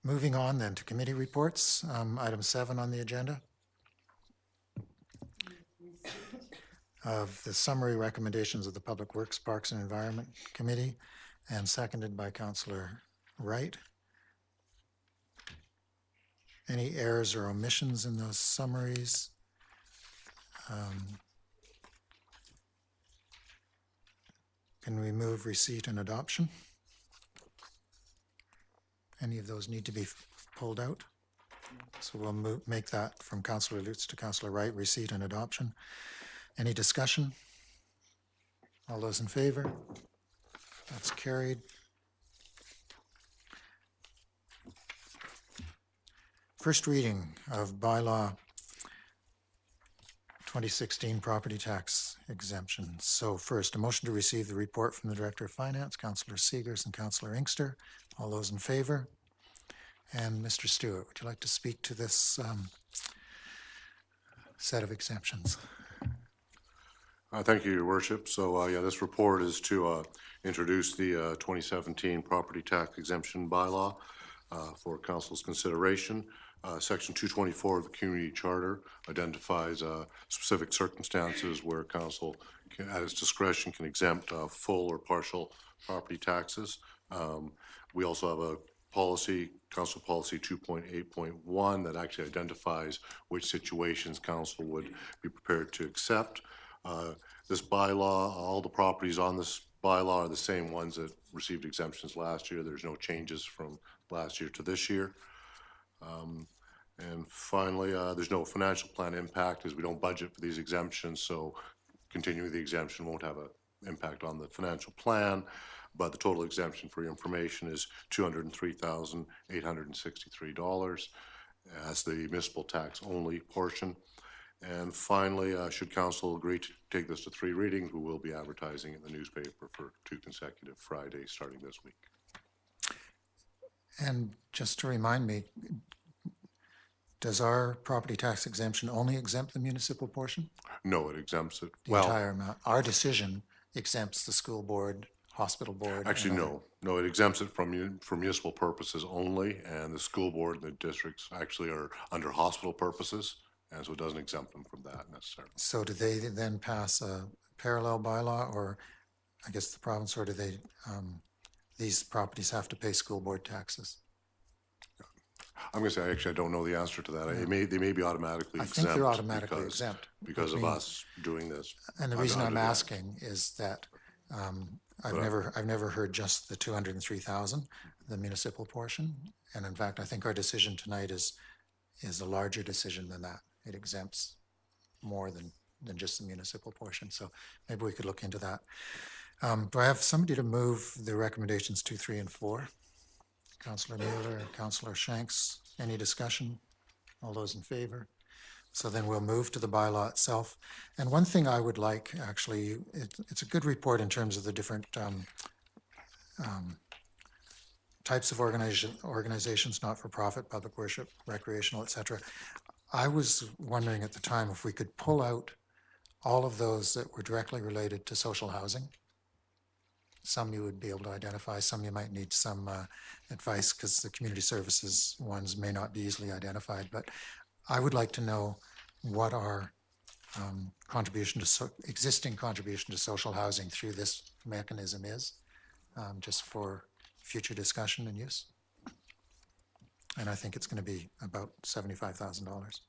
Moving on then to committee reports. Item 7 on the agenda. Of the summary recommendations of the Public Works, Parks and Environment Committee, and seconded by Councillor Wright. Any errors or omissions in those summaries? Can we move receipt and adoption? Any of those need to be pulled out? So we'll make that from Councillor Lutz to Councillor Wright, receipt and adoption. Any discussion? All those in favor? That's carried. First reading of bylaw 2016 property tax exemption. So first, a motion to receive the report from the Director of Finance, Councillor Seegers and Councillor Inkster. All those in favor? And Mr. Stewart, would you like to speak to this set of exemptions? Thank you, Your Worship. So, yeah, this report is to introduce the 2017 property tax exemption bylaw for Council's consideration. Section 224 of the Community Charter identifies specific circumstances where Council, at its discretion, can exempt full or partial property taxes. We also have a policy, Council Policy 2.8.1, that actually identifies which situations Council would be prepared to accept. This bylaw, all the properties on this bylaw are the same ones that received exemptions last year. There's no changes from last year to this year. And finally, there's no financial plan impact as we don't budget for these exemptions, so continuing the exemption won't have an impact on the financial plan, but the total exemption for your information is $203,863. That's the municipal tax only portion. And finally, should Council agree to take this to 3 readings, we will be advertising in the newspaper for 2 consecutive Fridays starting this week. And just to remind me, does our property tax exemption only exempt the municipal portion? No, it exempts it. The entire amount. Our decision exempts the school board, hospital board. Actually, no. No, it exempts it from for municipal purposes only, and the school board and the districts actually are under hospital purposes, and so it doesn't exempt them from that necessarily. So do they then pass a parallel bylaw, or I guess the province, or do they, these properties have to pay school board taxes? I'm going to say, actually, I don't know the answer to that. They may be automatically exempt. I think they're automatically exempt. Because of us doing this. And the reason I'm asking is that I've never heard just the 203,000, the municipal portion. And in fact, I think our decision tonight is a larger decision than that. It exempts more than just the municipal portion. So maybe we could look into that. Do I have somebody to move the recommendations 2, 3, and 4? Councillor Mueller, Councillor Shanks, any discussion? All those in favor? So then we'll move to the bylaw itself. And one thing I would like, actually, it's a good report in terms of the different types of organizations, not-for-profit, public worship, recreational, etc. I was wondering at the time if we could pull out all of those that were directly related to social housing. Some you would be able to identify, some you might need some advice because the community services ones may not be easily identified. But I would like to know what our existing contribution to social housing through this mechanism is, just for future discussion and use. And I think it's going to be about $75,000.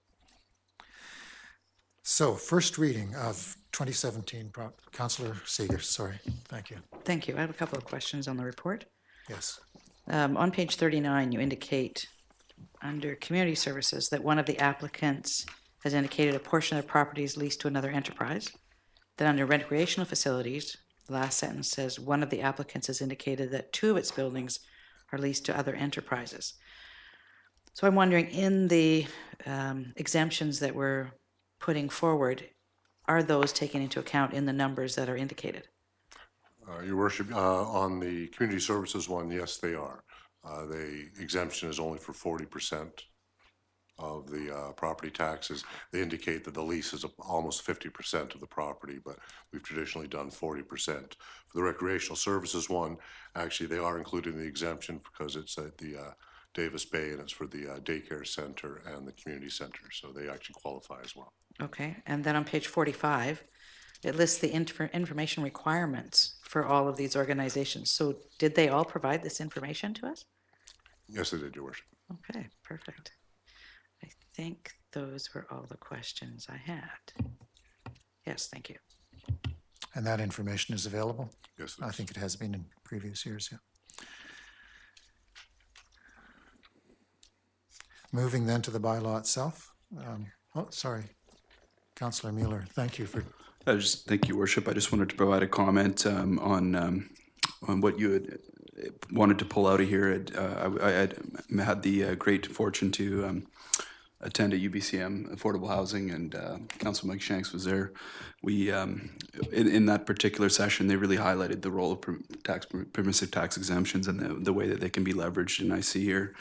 So first reading of 2017, Councillor Seegers, sorry. Thank you. Thank you. I have a couple of questions on the report. Yes. On page 39, you indicate under community services that one of the applicants has indicated a portion of the property is leased to another enterprise. Then under recreational facilities, the last sentence says one of the applicants has indicated that 2 of its buildings are leased to other enterprises. So I'm wondering, in the exemptions that we're putting forward, are those taken into account in the numbers that are indicated? Your worship, on the community services one, yes, they are. The exemption is only for 40% of the property taxes. They indicate that the lease is almost 50% of the property, but we've traditionally done 40%. For the recreational services one, actually, they are included in the exemption because it's at the Davis Bay, and it's for the daycare center and the community center, so they actually qualify as well. Okay, and then on page 45, it lists the information requirements for all of these organizations. So did they all provide this information to us? Yes, they did, your worship. Okay, perfect. I think those were all the questions I had. Yes, thank you. And that information is available? Yes, I think it has been in previous years, yeah. Moving then to the bylaw itself. Sorry, Councillor Mueller, thank you for. Thank you, Worship. I just wanted to provide a comment on what you had wanted to pull out of here. I had the great fortune to attend a UBCM affordable housing, and Councilor Mike Shanks was there. We in that particular session, they really highlighted the role of permissive tax exemptions and the way that they can be leveraged. And I see here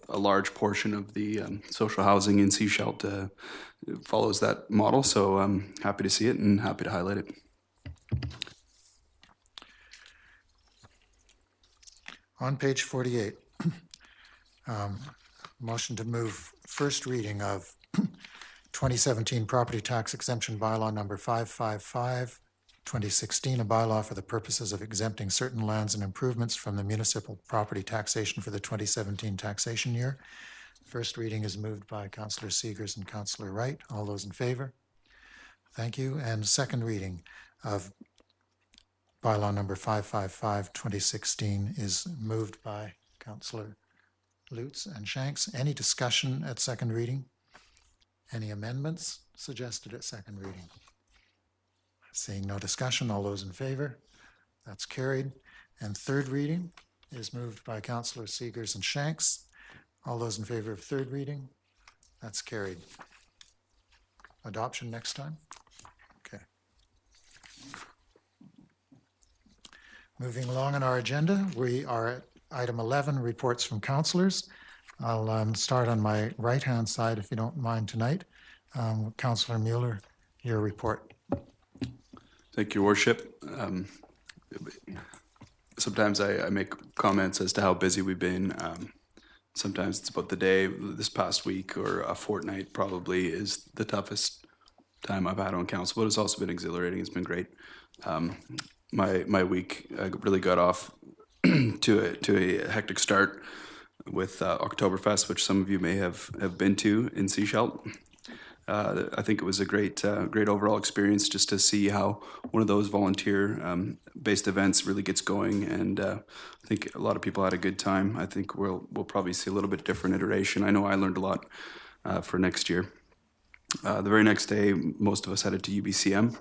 a large portion of the social housing in Seashelt follows that model. So I'm happy to see it and happy to highlight it. On page 48, motion to move first reading of 2017 property tax exemption bylaw number 555, 2016, a bylaw for the purposes of exempting certain lands and improvements from the municipal property taxation for the 2017 taxation year. First reading is moved by Councillor Seegers and Councillor Wright. All those in favor? Thank you. And second reading of bylaw number 555, 2016 is moved by Councillor Lutz and Shanks. Any discussion at second reading? Any amendments suggested at second reading? Seeing no discussion, all those in favor? That's carried. And third reading is moved by Councillor Seegers and Shanks. All those in favor of third reading? That's carried. Adoption next time? Okay. Moving along on our agenda, we are at item 11, reports from councillors. I'll start on my right-hand side, if you don't mind tonight. Councillor Mueller, your report. Thank you, Worship. Sometimes I make comments as to how busy we've been. Sometimes it's about the day. This past week or a fortnight probably is the toughest time I've had on council, but it's also been exhilarating. It's been great. My week really got off to a hectic start with Oktoberfest, which some of you may have been to in Seashelt. I think it was a great overall experience just to see how one of those volunteer-based events really gets going, and I think a lot of people had a good time. I think we'll probably see a little bit different iteration. I know I learned a lot for next year. The very next day, most of us headed to UBCM.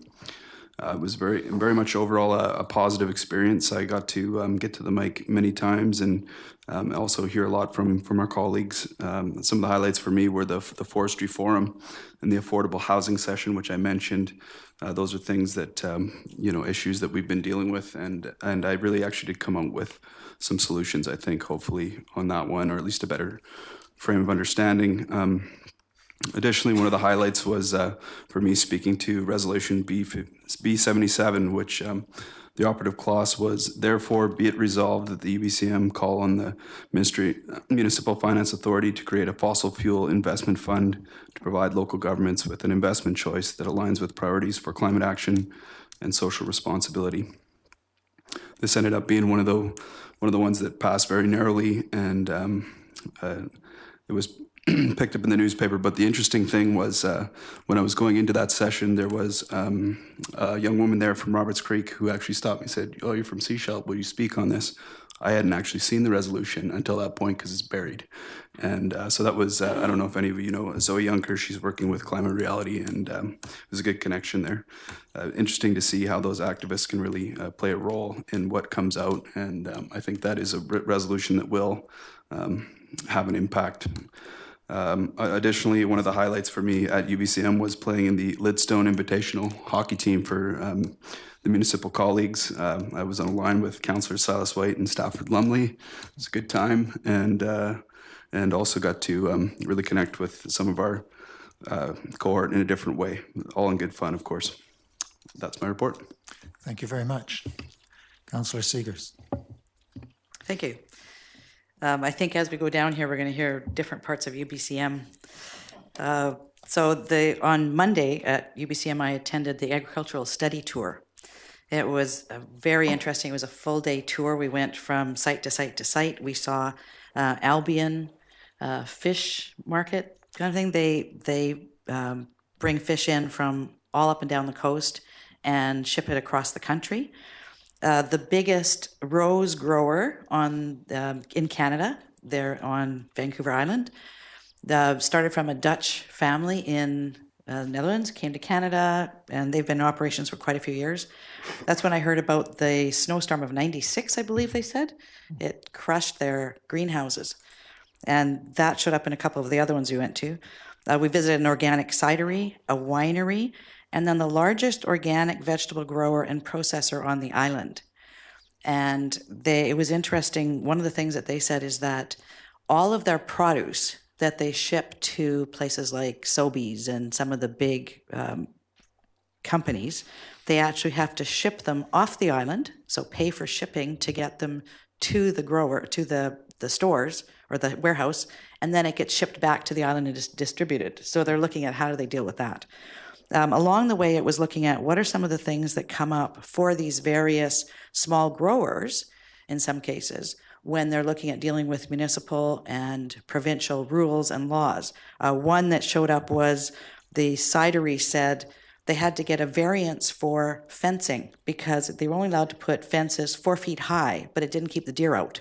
It was very much overall a positive experience. I got to get to the mic many times and also hear a lot from our colleagues. Some of the highlights for me were the Forestry Forum and the affordable housing session, which I mentioned. Those are things that, issues that we've been dealing with. And I really actually did come out with some solutions, I think, hopefully on that one, or at least a better frame of understanding. Additionally, one of the highlights was for me speaking to Resolution B77, which the operative clause was, therefore be it resolved that the UBCM call on the Municipal Finance Authority to create a fossil fuel investment fund to provide local governments with an investment choice that aligns with priorities for climate action and social responsibility. This ended up being one of the ones that passed very narrowly, and it was picked up in the newspaper, but the interesting thing was when I was going into that session, there was a young woman there from Roberts Creek who actually stopped me and said, "Oh, you're from Seashell. Will you speak on this?" I hadn't actually seen the resolution until that point because it's buried. And so that was, I don't know if any of you know Zoe Yunker. She's working with Climate Reality, and there's a good connection there. Interesting to see how those activists can really play a role in what comes out. And I think that is a resolution that will have an impact. Additionally, one of the highlights for me at UBCM was playing in the Lidstone Invitational hockey team for the municipal colleagues. I was on a line with Councillor Silas White and Stafford Lumley. It was a good time, and also got to really connect with some of our cohort in a different way, all in good fun, of course. That's my report. Thank you very much. Councillor Seegers. Thank you. I think as we go down here, we're going to hear different parts of UBCM. On Monday at UBCM, I attended the agricultural study tour. It was very interesting. It was a full day tour. We went from site to site to site. We saw Albion fish market kind of thing. They bring fish in from all up and down the coast and ship it across the country. The biggest rose grower in Canada, they're on Vancouver Island, started from a Dutch family in Netherlands, came to Canada, and they've been in operations for quite a few years. That's when I heard about the snowstorm of 96, I believe they said. It crushed their greenhouses. And that showed up in a couple of the other ones we went to. We visited an organic cidery, a winery, and then the largest organic vegetable grower and processor on the island. And it was interesting. One of the things that they said is that all of their produce that they ship to places like Sobeys and some of the big companies, they actually have to ship them off the island, so pay for shipping to get them to the grower, to the stores or the warehouse, and then it gets shipped back to the island and is distributed. So they're looking at how do they deal with that. Along the way, it was looking at what are some of the things that come up for these various small growers, in some cases, when they're looking at dealing with municipal and provincial rules and laws. One that showed up was the cidery said they had to get a variance for fencing because they were only allowed to put fences 4 feet high, but it didn't keep the deer out.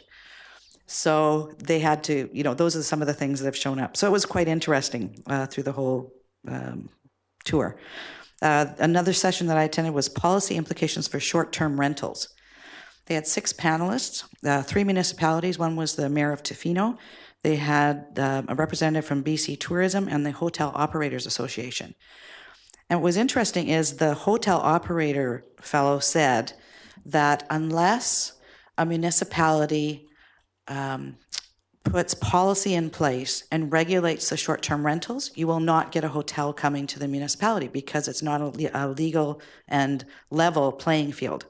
So they had to, those are some of the things that have shown up. So it was quite interesting through the whole tour. Another session that I attended was policy implications for short-term rentals. They had 6 panelists, 3 municipalities. One was the mayor of Tofino. They had a representative from BC Tourism and the Hotel Operators Association. And what was interesting is the hotel operator fellow said that unless a municipality puts policy in place and regulates the short-term rentals, you will not get a hotel coming to the municipality because it's not a legal and level playing field.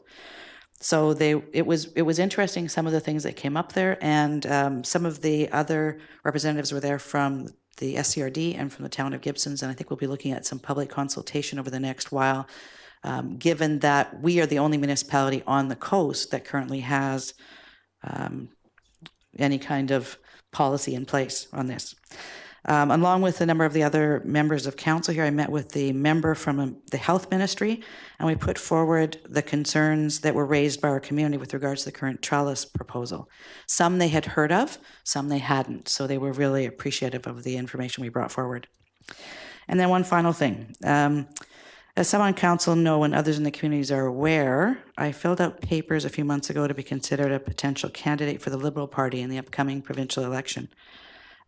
So it was interesting, some of the things that came up there, and some of the other representatives were there from the SCRD and from the town of Gibsons, and I think we'll be looking at some public consultation over the next while, given that we are the only municipality on the coast that currently has any kind of policy in place on this. Along with a number of the other members of council here, I met with the member from the health ministry, and we put forward the concerns that were raised by our community with regards to the current trellis proposal. Some they had heard of, some they hadn't, so they were really appreciative of the information we brought forward. And then one final thing. As some on council know and others in the communities are aware, I filled out papers a few months ago to be considered a potential candidate for the Liberal Party in the upcoming provincial election.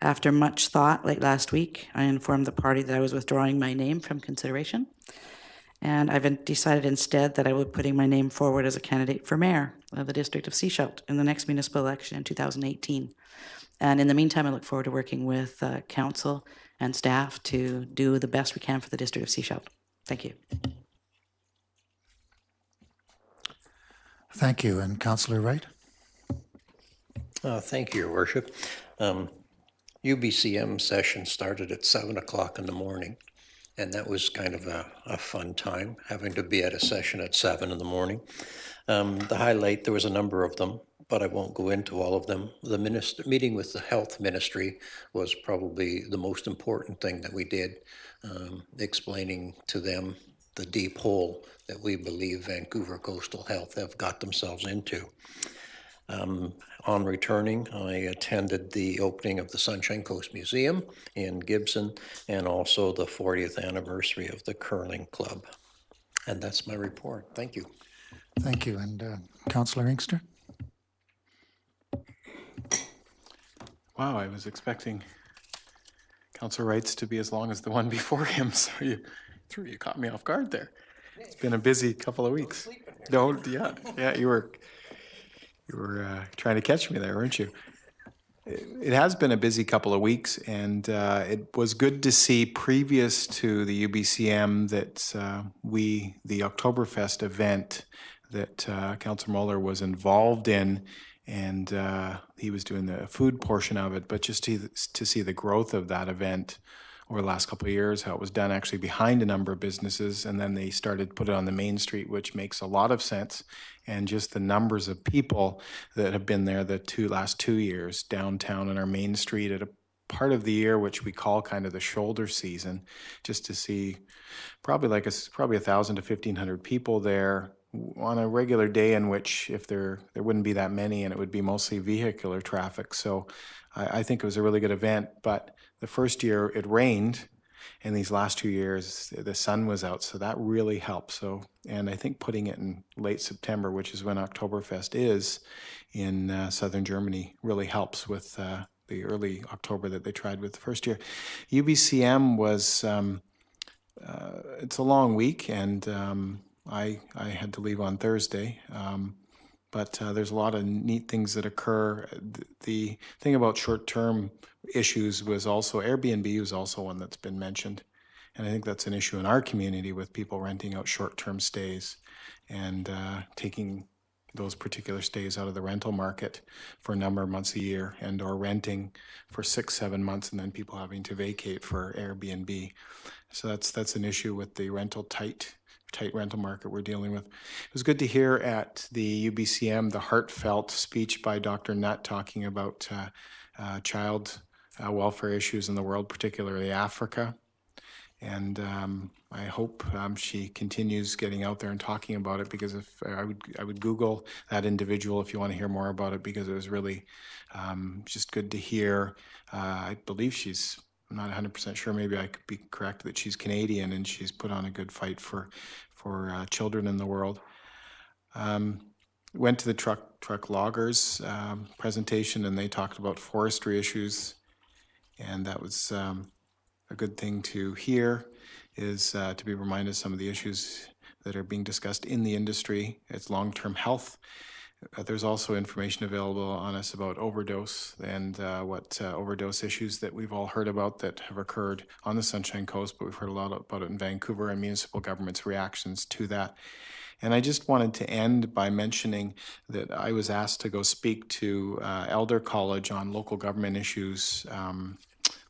After much thought late last week, I informed the party that I was withdrawing my name from consideration, and I've decided instead that I will be putting my name forward as a candidate for mayor of the district of Seashelt in the next municipal election in 2018. And in the meantime, I look forward to working with council and staff to do the best we can for the district of Seashelt. Thank you. Thank you. And Councillor Wright? Thank you, Your Worship. UBCM session started at 7 o'clock in the morning, and that was kind of a fun time, having to be at a session at 7 in the morning. The highlight, there was a number of them, but I won't go into all of them. The meeting with the health ministry was probably the most important thing that we did, explaining to them the deep hole that we believe Vancouver Coastal Health have got themselves into. On returning, I attended the opening of the Sunshine Coast Museum in Gibson and also the 40th anniversary of the Curling Club. And that's my report. Thank you. Thank you. And Councillor Inkster? Wow, I was expecting Councillor Wright's to be as long as the one before him, so you caught me off guard there. It's been a busy couple of weeks. Yeah, you were trying to catch me there, weren't you? It has been a busy couple of weeks, and it was good to see previous to the UBCM that the Oktoberfest event that Councillor Muller was involved in, and he was doing the food portion of it, but just to see the growth of that event over the last couple of years, how it was done actually behind a number of businesses, and then they started to put it on the main street, which makes a lot of sense. And just the numbers of people that have been there the last 2 years downtown on our main street at a part of the year which we call kind of the shoulder season, just to see probably 1,000 to 1,500 people there on a regular day, in which if there wouldn't be that many, and it would be mostly vehicular traffic. So I think it was a really good event. But the first year it rained, and these last 2 years the sun was out, so that really helped. So, and I think putting it in late September, which is when Oktoberfest is in southern Germany, really helps with the early October that they tried with the first year. UBCM was it's a long week, and I had to leave on Thursday. But there's a lot of neat things that occur. The thing about short-term issues was also Airbnb was also one that's been mentioned. And I think that's an issue in our community with people renting out short-term stays and taking those particular stays out of the rental market for a number of months a year, and or renting for 6-7 months and then people having to vacate for Airbnb. So that's an issue with the tight rental market we're dealing with. It was good to hear at the UBCM the heartfelt speech by Dr. Nutt talking about child welfare issues in the world, particularly Africa. And I hope she continues getting out there and talking about it, because if I would Google that individual if you want to hear more about it, because it was really just good to hear. I believe I'm not 100% sure, maybe I could be correct, that she's Canadian, and she's put on a good fight for children in the world. Went to the truck loggers presentation, and they talked about forestry issues, and that was a good thing to hear, is to be reminded of some of the issues that are being discussed in the industry. It's long-term health. There's also information available on us about overdose and what overdose issues that we've all heard about that have occurred on the Sunshine Coast, but we've heard a lot about it in Vancouver and municipal government's reactions to that. And I just wanted to end by mentioning that I was asked to go speak to Elder College on local government issues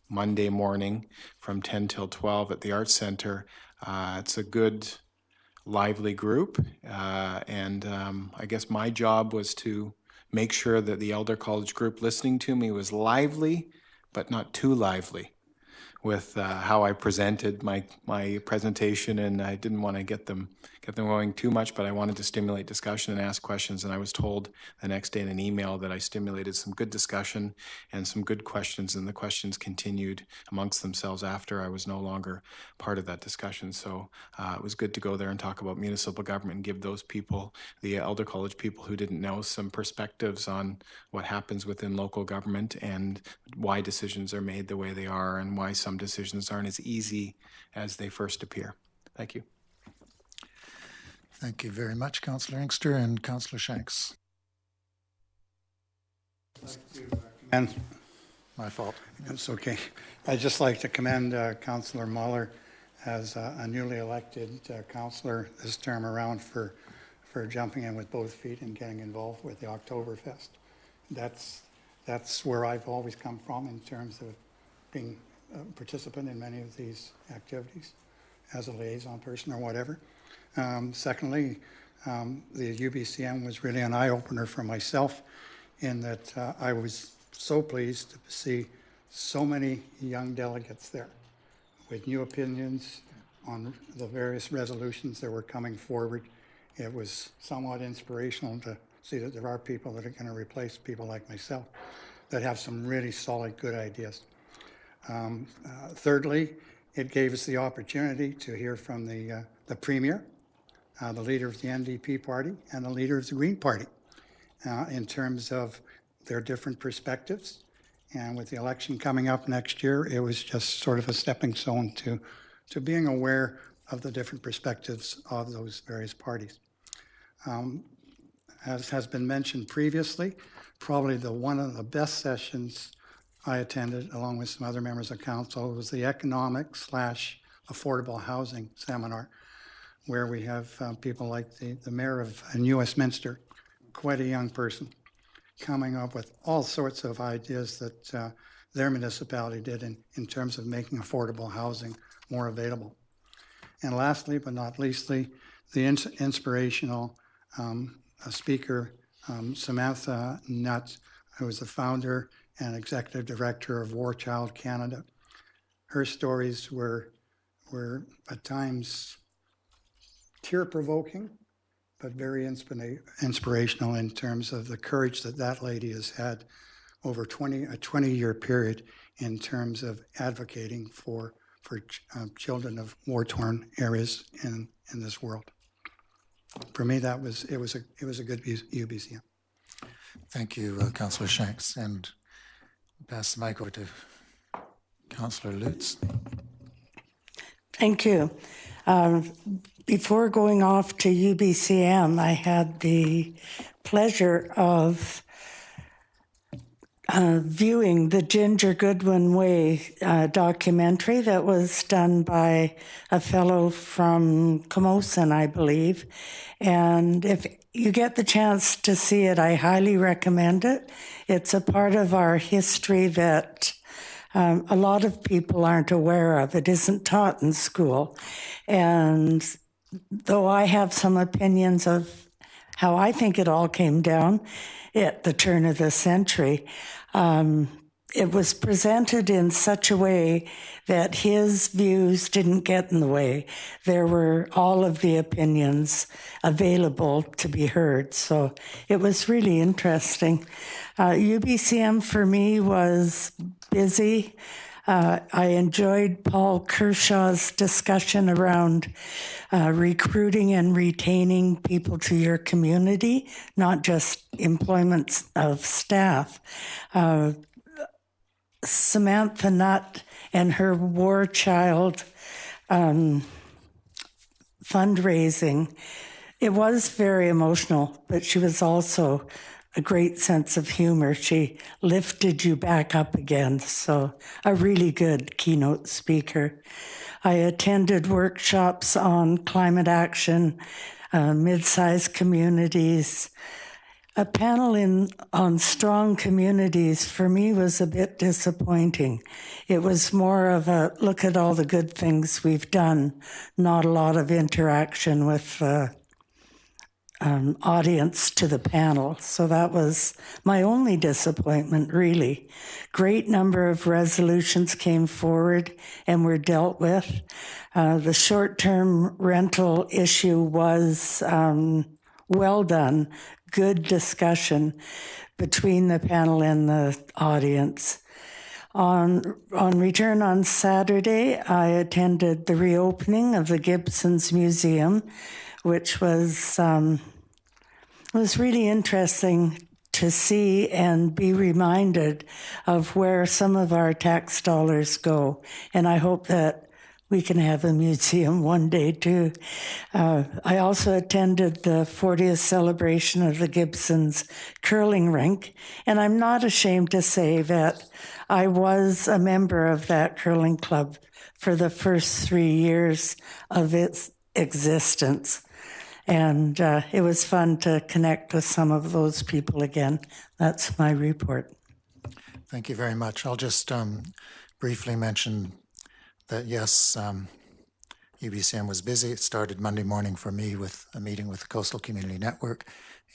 Monday morning from 10 till 12 at the Arts Center. It's a good, lively group, and I guess my job was to make sure that the Elder College group listening to me was lively, but not too lively with how I presented my presentation, and I didn't want to get them going too much, but I wanted to stimulate discussion and ask questions. And I was told the next day in an email that I stimulated some good discussion and some good questions, and the questions continued amongst themselves after I was no longer part of that discussion. So it was good to go there and talk about municipal government and give those people, the Elder College people who didn't know, some perspectives on what happens within local government and why decisions are made the way they are, and why some decisions aren't as easy as they first appear. Thank you. Thank you very much, Councillor Inkster. And Councillor Shanks. And My fault. it's okay. I'd just like to commend Councillor Muller as a newly elected councillor this term around for jumping in with both feet and getting involved with the Oktoberfest. That's where I've always come from in terms of being a participant in many of these activities as a liaison person or whatever. Secondly, the UBCM was really an eye-opener for myself in that I was so pleased to see so many young delegates there with new opinions on the various resolutions that were coming forward. It was somewhat inspirational to see that there are people that are going to replace people like myself that have some really solid, good ideas. Thirdly, it gave us the opportunity to hear from the Premier, the leader of the NDP party, and the leader of the Green Party in terms of their different perspectives. And with the election coming up next year, it was just sort of a stepping stone to being aware of the different perspectives of those various parties. As has been mentioned previously, probably one of the best sessions I attended, along with some other members of council, was the economic/affordable housing seminar, where we have people like the mayor of New Westminster, quite a young person, coming up with all sorts of ideas that their municipality did in terms of making affordable housing more available. And lastly, but not leastly, the inspirational speaker, Samantha Nutt, who is the founder and executive director of War Child Canada. Her stories were at times tear-provoking, but very inspirational in terms of the courage that lady has had over a 20-year period in terms of advocating for children of war-torn areas in this world. For me, it was a good UBCM. Thank you, Councillor Shanks. And pass the mic over to Councillor Lutz. Thank you. Before going off to UBCM, I had the pleasure of viewing the Ginger Goodwin Way documentary that was done by a fellow from Camosun, I believe. And if you get the chance to see it, I highly recommend it. It's a part of our history that a lot of people aren't aware of. It isn't taught in school. And though I have some opinions of how I think it all came down at the turn of the century, it was presented in such a way that his views didn't get in the way. There were all of the opinions available to be heard. So it was really interesting. UBCM for me was busy. I enjoyed Paul Kershaw's discussion around recruiting and retaining people to your community, not just employment of staff. Samantha Nutt and her War Child fundraising, it was very emotional, but she was also a great sense of humor. She lifted you back up again. So a really good keynote speaker. I attended workshops on climate action, mid-sized communities. A panel on strong communities for me was a bit disappointing. It was more of a look at all the good things we've done, not a lot of interaction with audience to the panel. So that was my only disappointment, really. Great number of resolutions came forward and were dealt with. The short-term rental issue was well done. Good discussion between the panel and the audience. On return on Saturday, I attended the reopening of the Gibson's Museum, which was really interesting to see and be reminded of where some of our tax dollars go. And I hope that we can have a museum one day too. I also attended the 40th celebration of the Gibson's curling rink, and I'm not ashamed to say that I was a member of that curling club for the first 3 years of its existence. And it was fun to connect with some of those people again. That's my report. Thank you very much. I'll just briefly mention that, yes, UBCM was busy. It started Monday morning for me with a meeting with the Coastal Community Network,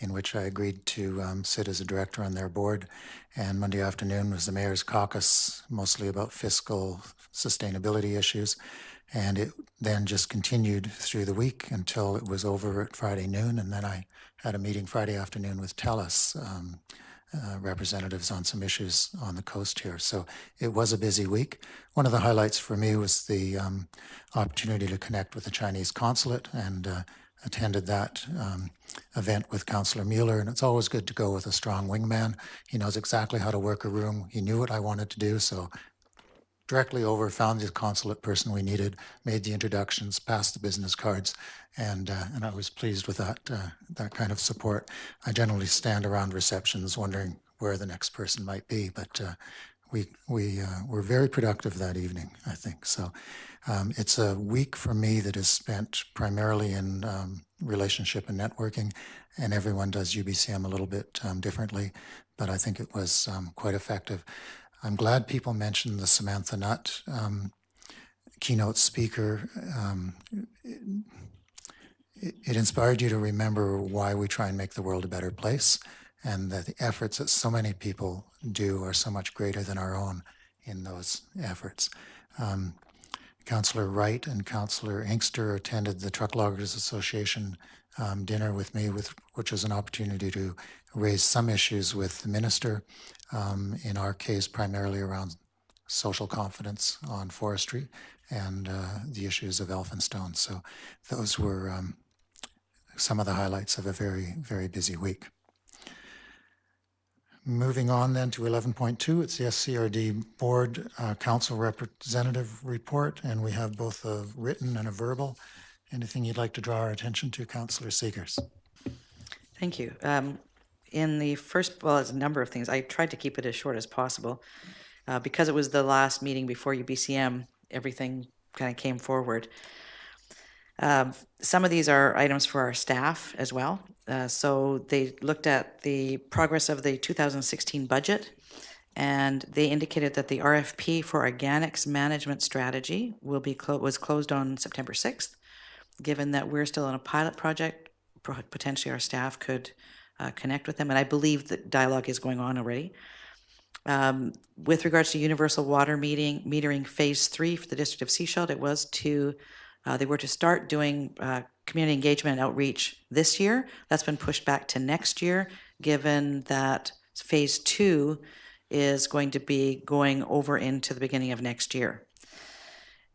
in which I agreed to sit as a director on their board. And Monday afternoon was the Mayor's Caucus, mostly about fiscal sustainability issues. And it then just continued through the week until it was over at Friday noon. And then I had a meeting Friday afternoon with TELUS representatives on some issues on the coast here. So it was a busy week. One of the highlights for me was the opportunity to connect with the Chinese consulate, and attended that event with Councillor Mueller. And it's always good to go with a strong wingman. He knows exactly how to work a room. He knew what I wanted to do, so directly over, found the consulate person we needed, made the introductions, passed the business cards, and I was pleased with that kind of support. I generally stand around receptions wondering where the next person might be, but we were very productive that evening, I think. So it's a week for me that is spent primarily in relationship and networking, and everyone does UBCM a little bit differently, but I think it was quite effective. I'm glad people mentioned the Samantha Nutt keynote speaker. It inspired you to remember why we try and make the world a better place, and that the efforts that so many people do are so much greater than our own in those efforts. Councillor Wright and Councillor Inkster attended the Truck Loggers Association dinner with me, which was an opportunity to raise some issues with the minister, in our case primarily around social confidence on forestry and the issues of Elphinstone. So those were some of the highlights of a very, very busy week. Moving on then to 11.2, it's the SCRD Board Council Representative Report, and we have both a written and a verbal. Anything you'd like to draw our attention to, Councillor Seegers? Thank you. In the first, well, there's a number of things. I tried to keep it as short as possible. Because it was the last meeting before UBCM, everything kind of came forward. Some of these are items for our staff as well. So they looked at the progress of the 2016 budget, and they indicated that the RFP for organics management strategy will be was closed on September 6th. Given that we're still in a pilot project, potentially our staff could connect with them, and I believe that dialogue is going on already. With regards to universal water metering phase 3 for the District of Sechelt, it was to they were to start doing community engagement and outreach this year. That's been pushed back to next year, given that phase 2 is going to be going over into the beginning of next year.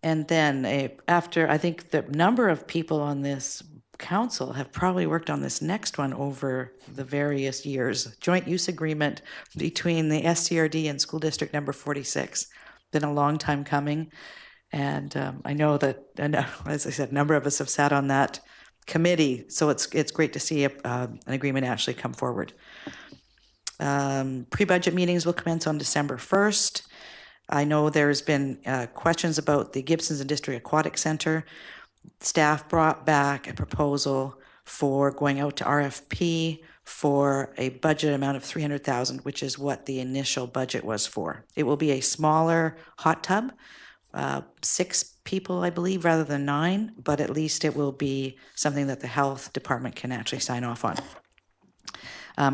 And then after, I think the number of people on this council have probably worked on this next one over the various years. Joint use agreement between the SCRD and School District number 46. Been a long time coming. And I know that, as I said, a number of us have sat on that committee. So it's great to see an agreement actually come forward. Pre-budget meetings will commence on December 1st. I know there's been questions about the Gibsons and District Aquatic Center. Staff brought back a proposal for going out to RFP for a budget amount of $300,000, which is what the initial budget was for. It will be a smaller hot tub, 6 people, I believe, rather than 9, but at least it will be something that the health department can actually sign off on.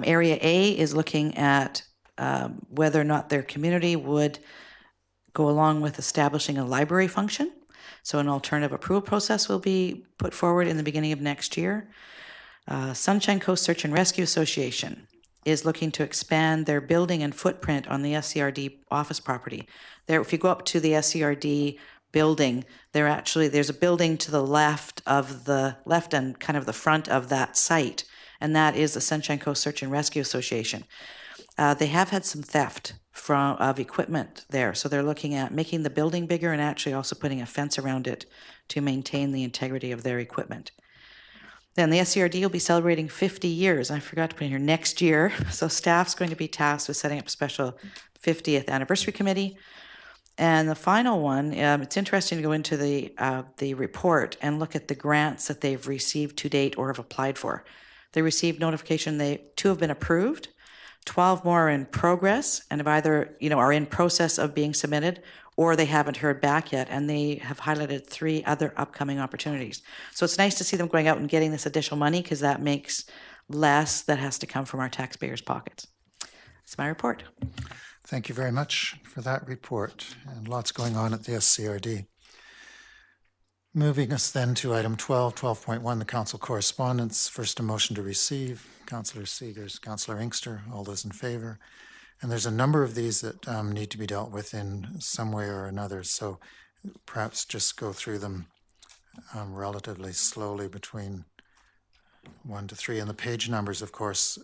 Area A is looking at whether or not their community would go along with establishing a library function. So an alternative approval process will be put forward in the beginning of next year. Sunshine Coast Search and Rescue Association is looking to expand their building and footprint on the SCRD office property. There, if you go up to the SCRD building, there's a building to the left and kind of the front of that site, and that is the Sunshine Coast Search and Rescue Association. They have had some theft of equipment there, so they're looking at making the building bigger and actually also putting a fence around it to maintain the integrity of their equipment. Then the SCRD will be celebrating 50 years. I forgot to put in here next year. So staff's going to be tasked with setting up a special 50th anniversary committee. And the final one, it's interesting to go into the report and look at the grants that they've received to date or have applied for. They received notification 2 have been approved, 12 more are in progress and have either, are in process of being submitted, or they haven't heard back yet, and they have highlighted 3 other upcoming opportunities. So it's nice to see them going out and getting this additional money, because that makes less that has to come from our taxpayers' pockets. That's my report. Thank you very much for that report, and lots going on at the SCRD. Moving us then to item 12, 12.1, the council correspondence. First, a motion to receive. Councillor Seegers, Councillor Inkster, all those in favor. And there's a number of these that need to be dealt with in some way or another, so perhaps just go through them relatively slowly between 1 to 3. And the page numbers, of course,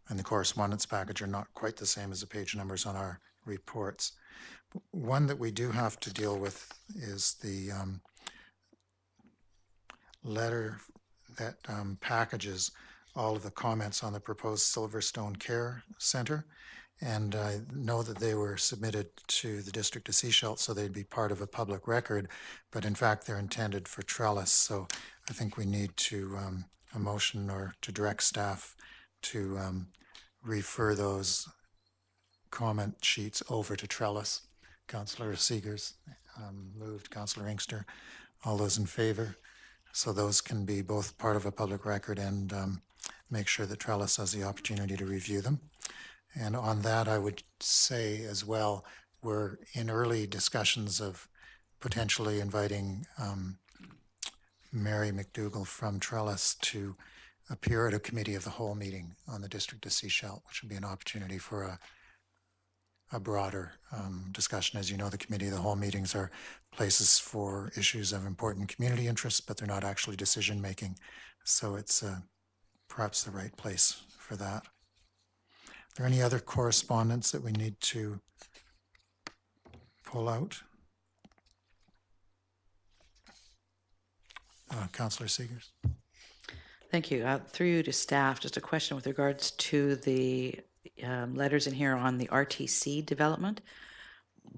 in the correspondence package are not quite the same as the page numbers on our reports. One that we do have to deal with is the letter that packages all of the comments on the proposed Silverstone Care Center. And I know that they were submitted to the District of Sechelt, so they'd be part of a public record, but in fact they're intended for Trellis. So I think we need to a motion or to direct staff to refer those comment sheets over to Trellis. Councillor Seegers moved, Councillor Inkster, all those in favor. So those can be both part of a public record and make sure that Trellis has the opportunity to review them. And on that, I would say as well, we're in early discussions of potentially inviting Mary McDougall from Trellis to appear at a committee of the whole meeting on the District of Sechelt, which would be an opportunity for a broader discussion. As you know, the committee of the whole meetings are places for issues of important community interest, but they're not actually decision making. So it's perhaps the right place for that. Are there any other correspondence that we need to pull out? Councillor Seegers. Thank you. Through you to staff, just a question with regards to the letters in here on the RTC development.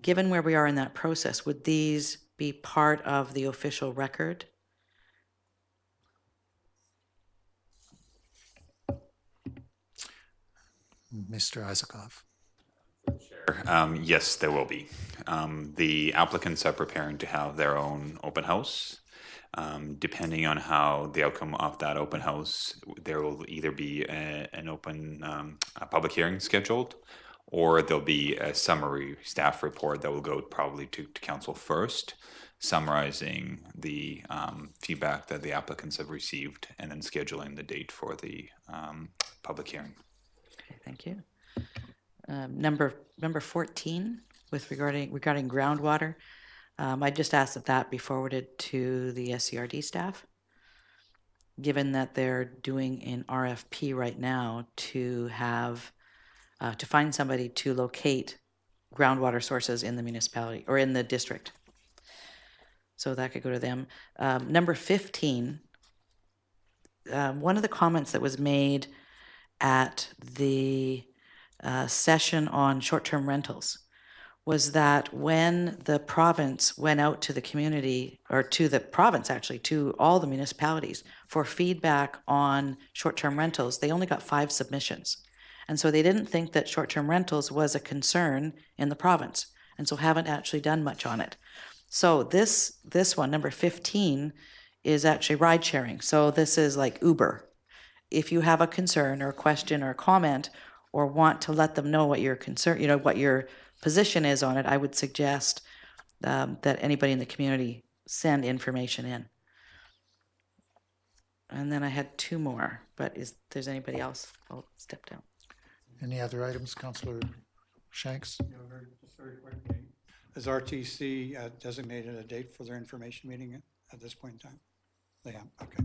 Given where we are in that process, would these be part of the official record? Mr. Isakov. Yes, there will be. The applicants are preparing to have their own open house. Depending on how the outcome of that open house, there will either be an open a public hearing scheduled, or there'll be a summary staff report that will go probably to council first, summarizing the feedback that the applicants have received, and then scheduling the date for the public hearing. Okay, thank you. Number 14, with regarding groundwater. I just asked that that be forwarded to the SCRD staff, given that they're doing an RFP right now to have, to find somebody to locate groundwater sources in the municipality or in the district. So that could go to them. Number 15, one of the comments that was made at the session on short-term rentals was that when the province went out to the community, or to the province actually, to all the municipalities for feedback on short-term rentals, they only got 5 submissions. And so they didn't think that short-term rentals was a concern in the province, and so haven't actually done much on it. So this one, number 15, is actually ride sharing. So this is like Uber. If you have a concern or a question or a comment, or want to let them know what your concern, what your position is on it, I would suggest that anybody in the community send information in. And then I had 2 more, but if there's anybody else, I'll step down. Any other items, Councillor Shanks? Just very quickly. Has RTC designated a date for their information meeting at this point in time? They have, okay.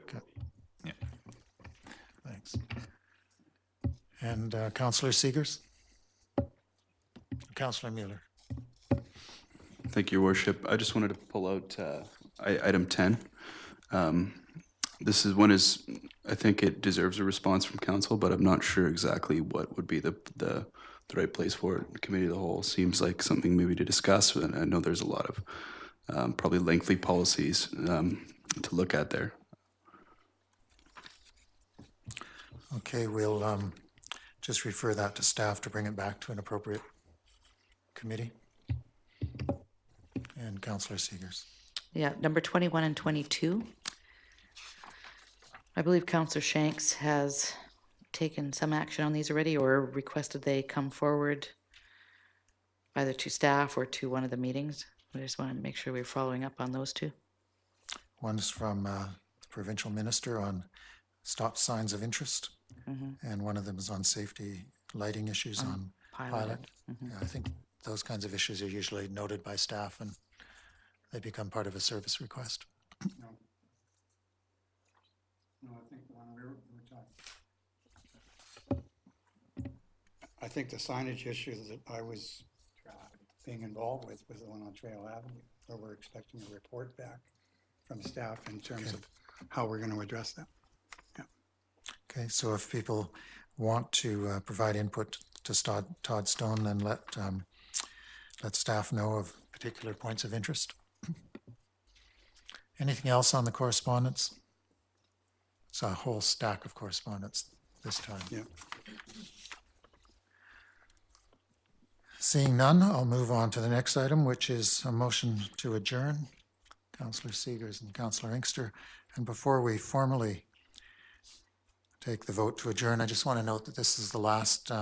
Okay. Yeah. Thanks. And Councillor Seegers? Councillor Mueller. Thank you, Your Worship. I just wanted to pull out item 10. This is one I think it deserves a response from council, but I'm not sure exactly what would be the right place for it. The committee of the whole seems like something maybe to discuss, and I know there's a lot of probably lengthy policies to look at there. Okay, we'll just refer that to staff to bring it back to an appropriate committee. And Councillor Seegers. Yeah, number 21 and 22. I believe Councillor Shanks has taken some action on these already or requested they come forward either to staff or to one of the meetings. I just want to make sure we're following up on those two. One's from the provincial minister on stop signs of interest, and one of them is on safety lighting issues on pilot. Yeah, I think those kinds of issues are usually noted by staff and they become part of a service request. No. No, I think the one we were talking. I think the signage issue that I was being involved with was the one on Trail Avenue, where we're expecting a report back from staff in terms of how we're going to address that. Yeah. Okay, so if people want to provide input to Todd Stone, then let staff know of particular points of interest. Anything else on the correspondence? It's a whole stack of correspondence this time. Yeah. Seeing none, I'll move on to the next item, which is a motion to adjourn. Councillor Seegers and Councillor Inkster. And before we formally take the vote to adjourn, I just want to note that this is the last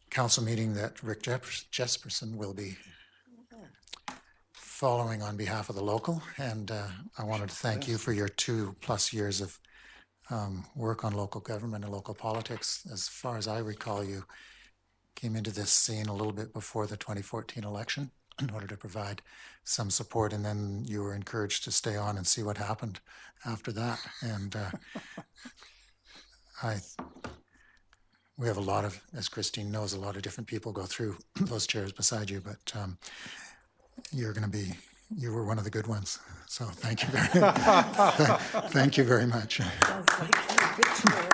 council meeting that Rick Jesperson will be following on behalf of the local. And I wanted to thank you for your 2+ years of work on local government and local politics. As far as I recall, you came into this scene a little bit before the 2014 election in order to provide some support, and then you were encouraged to stay on and see what happened after that. And we have a lot of, as Christine knows, a lot of different people go through those chairs beside you, but you were one of the good ones. So thank you thank you very much. Sounds like a good chair.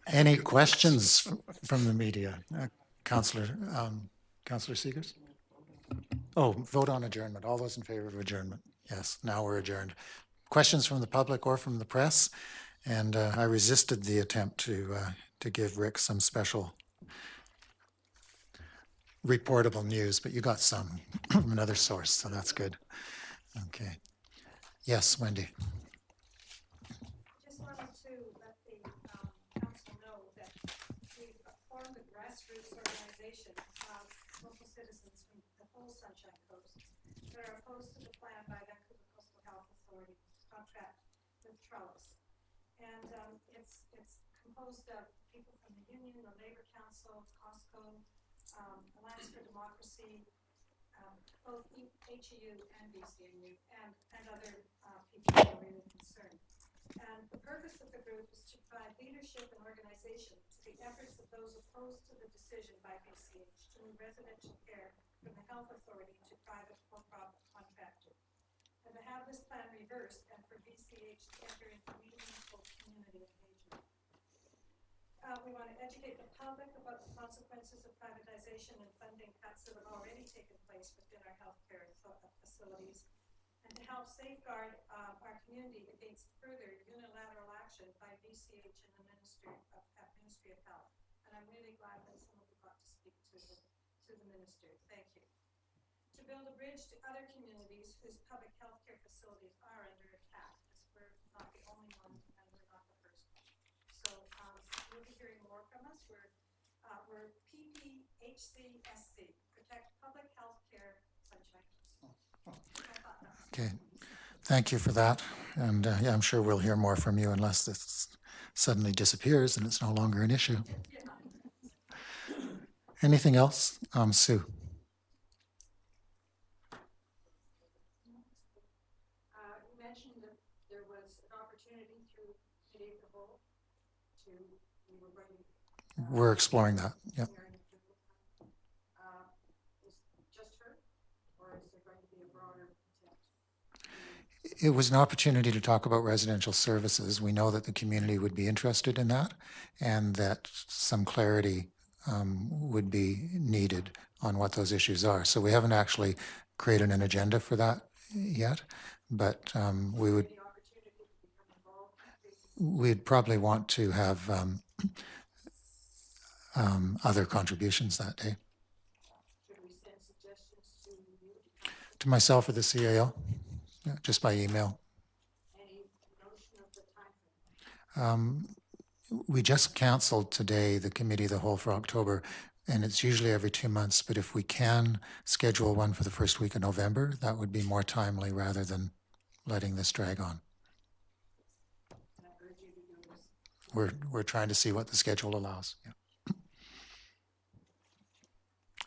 Any questions from the media? Councillor Seegers? Oh, vote on adjournment. All those in favor of adjournment? Yes, now we're adjourned. Questions from the public or from the press? And I resisted the attempt to give Rick some special reportable news, but you got some from another source, so that's good. Okay. Yes, Wendy. Just wanted to let the council know that we've formed a grassroots organization of local citizens from the whole Sunshine Coast that are opposed to the plan by Vancouver Coastal Health Authority to contract with Trellis. And it's composed of people from the union, the Labor Council, Costco, Alliance for Democracy, both HEU and BCNU, and other people who are really concerned. And the purpose of the group is to provide leadership and organization to the efforts of those opposed to the decision by BCH to move residential care from the health authority to private for-profit contractor, and to have this plan reversed and for BCH to enter into meaningful community engagement. We want to educate the public about the consequences of privatization and funding cuts that have already taken place within our healthcare facilities, and to help safeguard our community against further unilateral action by BCH and the Ministry of Health. And I'm really glad that some of you got to speak to the Minister. Thank you. To build a bridge to other communities whose public healthcare facilities are under attack, because we're not the only one and we're not the first one. So you'll be hearing more from us. We're PPHCSC, Protect Public Health Care Sunshine Coast. Okay, thank you for that. And yeah, I'm sure we'll hear more from you unless this suddenly disappears and it's no longer an issue. Anything else? Sue? You mentioned that there was an opportunity through Committee of the Whole to, we were going to... We're exploring that, yep. Is just her, or is there going to be a broader intent? It was an opportunity to talk about residential services. We know that the community would be interested in that and that some clarity would be needed on what those issues are. So we haven't actually created an agenda for that yet, but we'd probably want to have other contributions that day. To myself or the CAO, just by email. We just canceled today the committee of the whole for October, and it's usually every 2 months, but if we can schedule one for the first week of November, that would be more timely rather than letting this drag on. We're trying to see what the schedule allows. Yeah.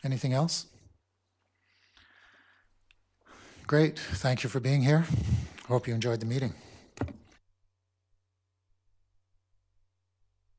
Anything else? Great. Thank you for being here. Hope you enjoyed the meeting.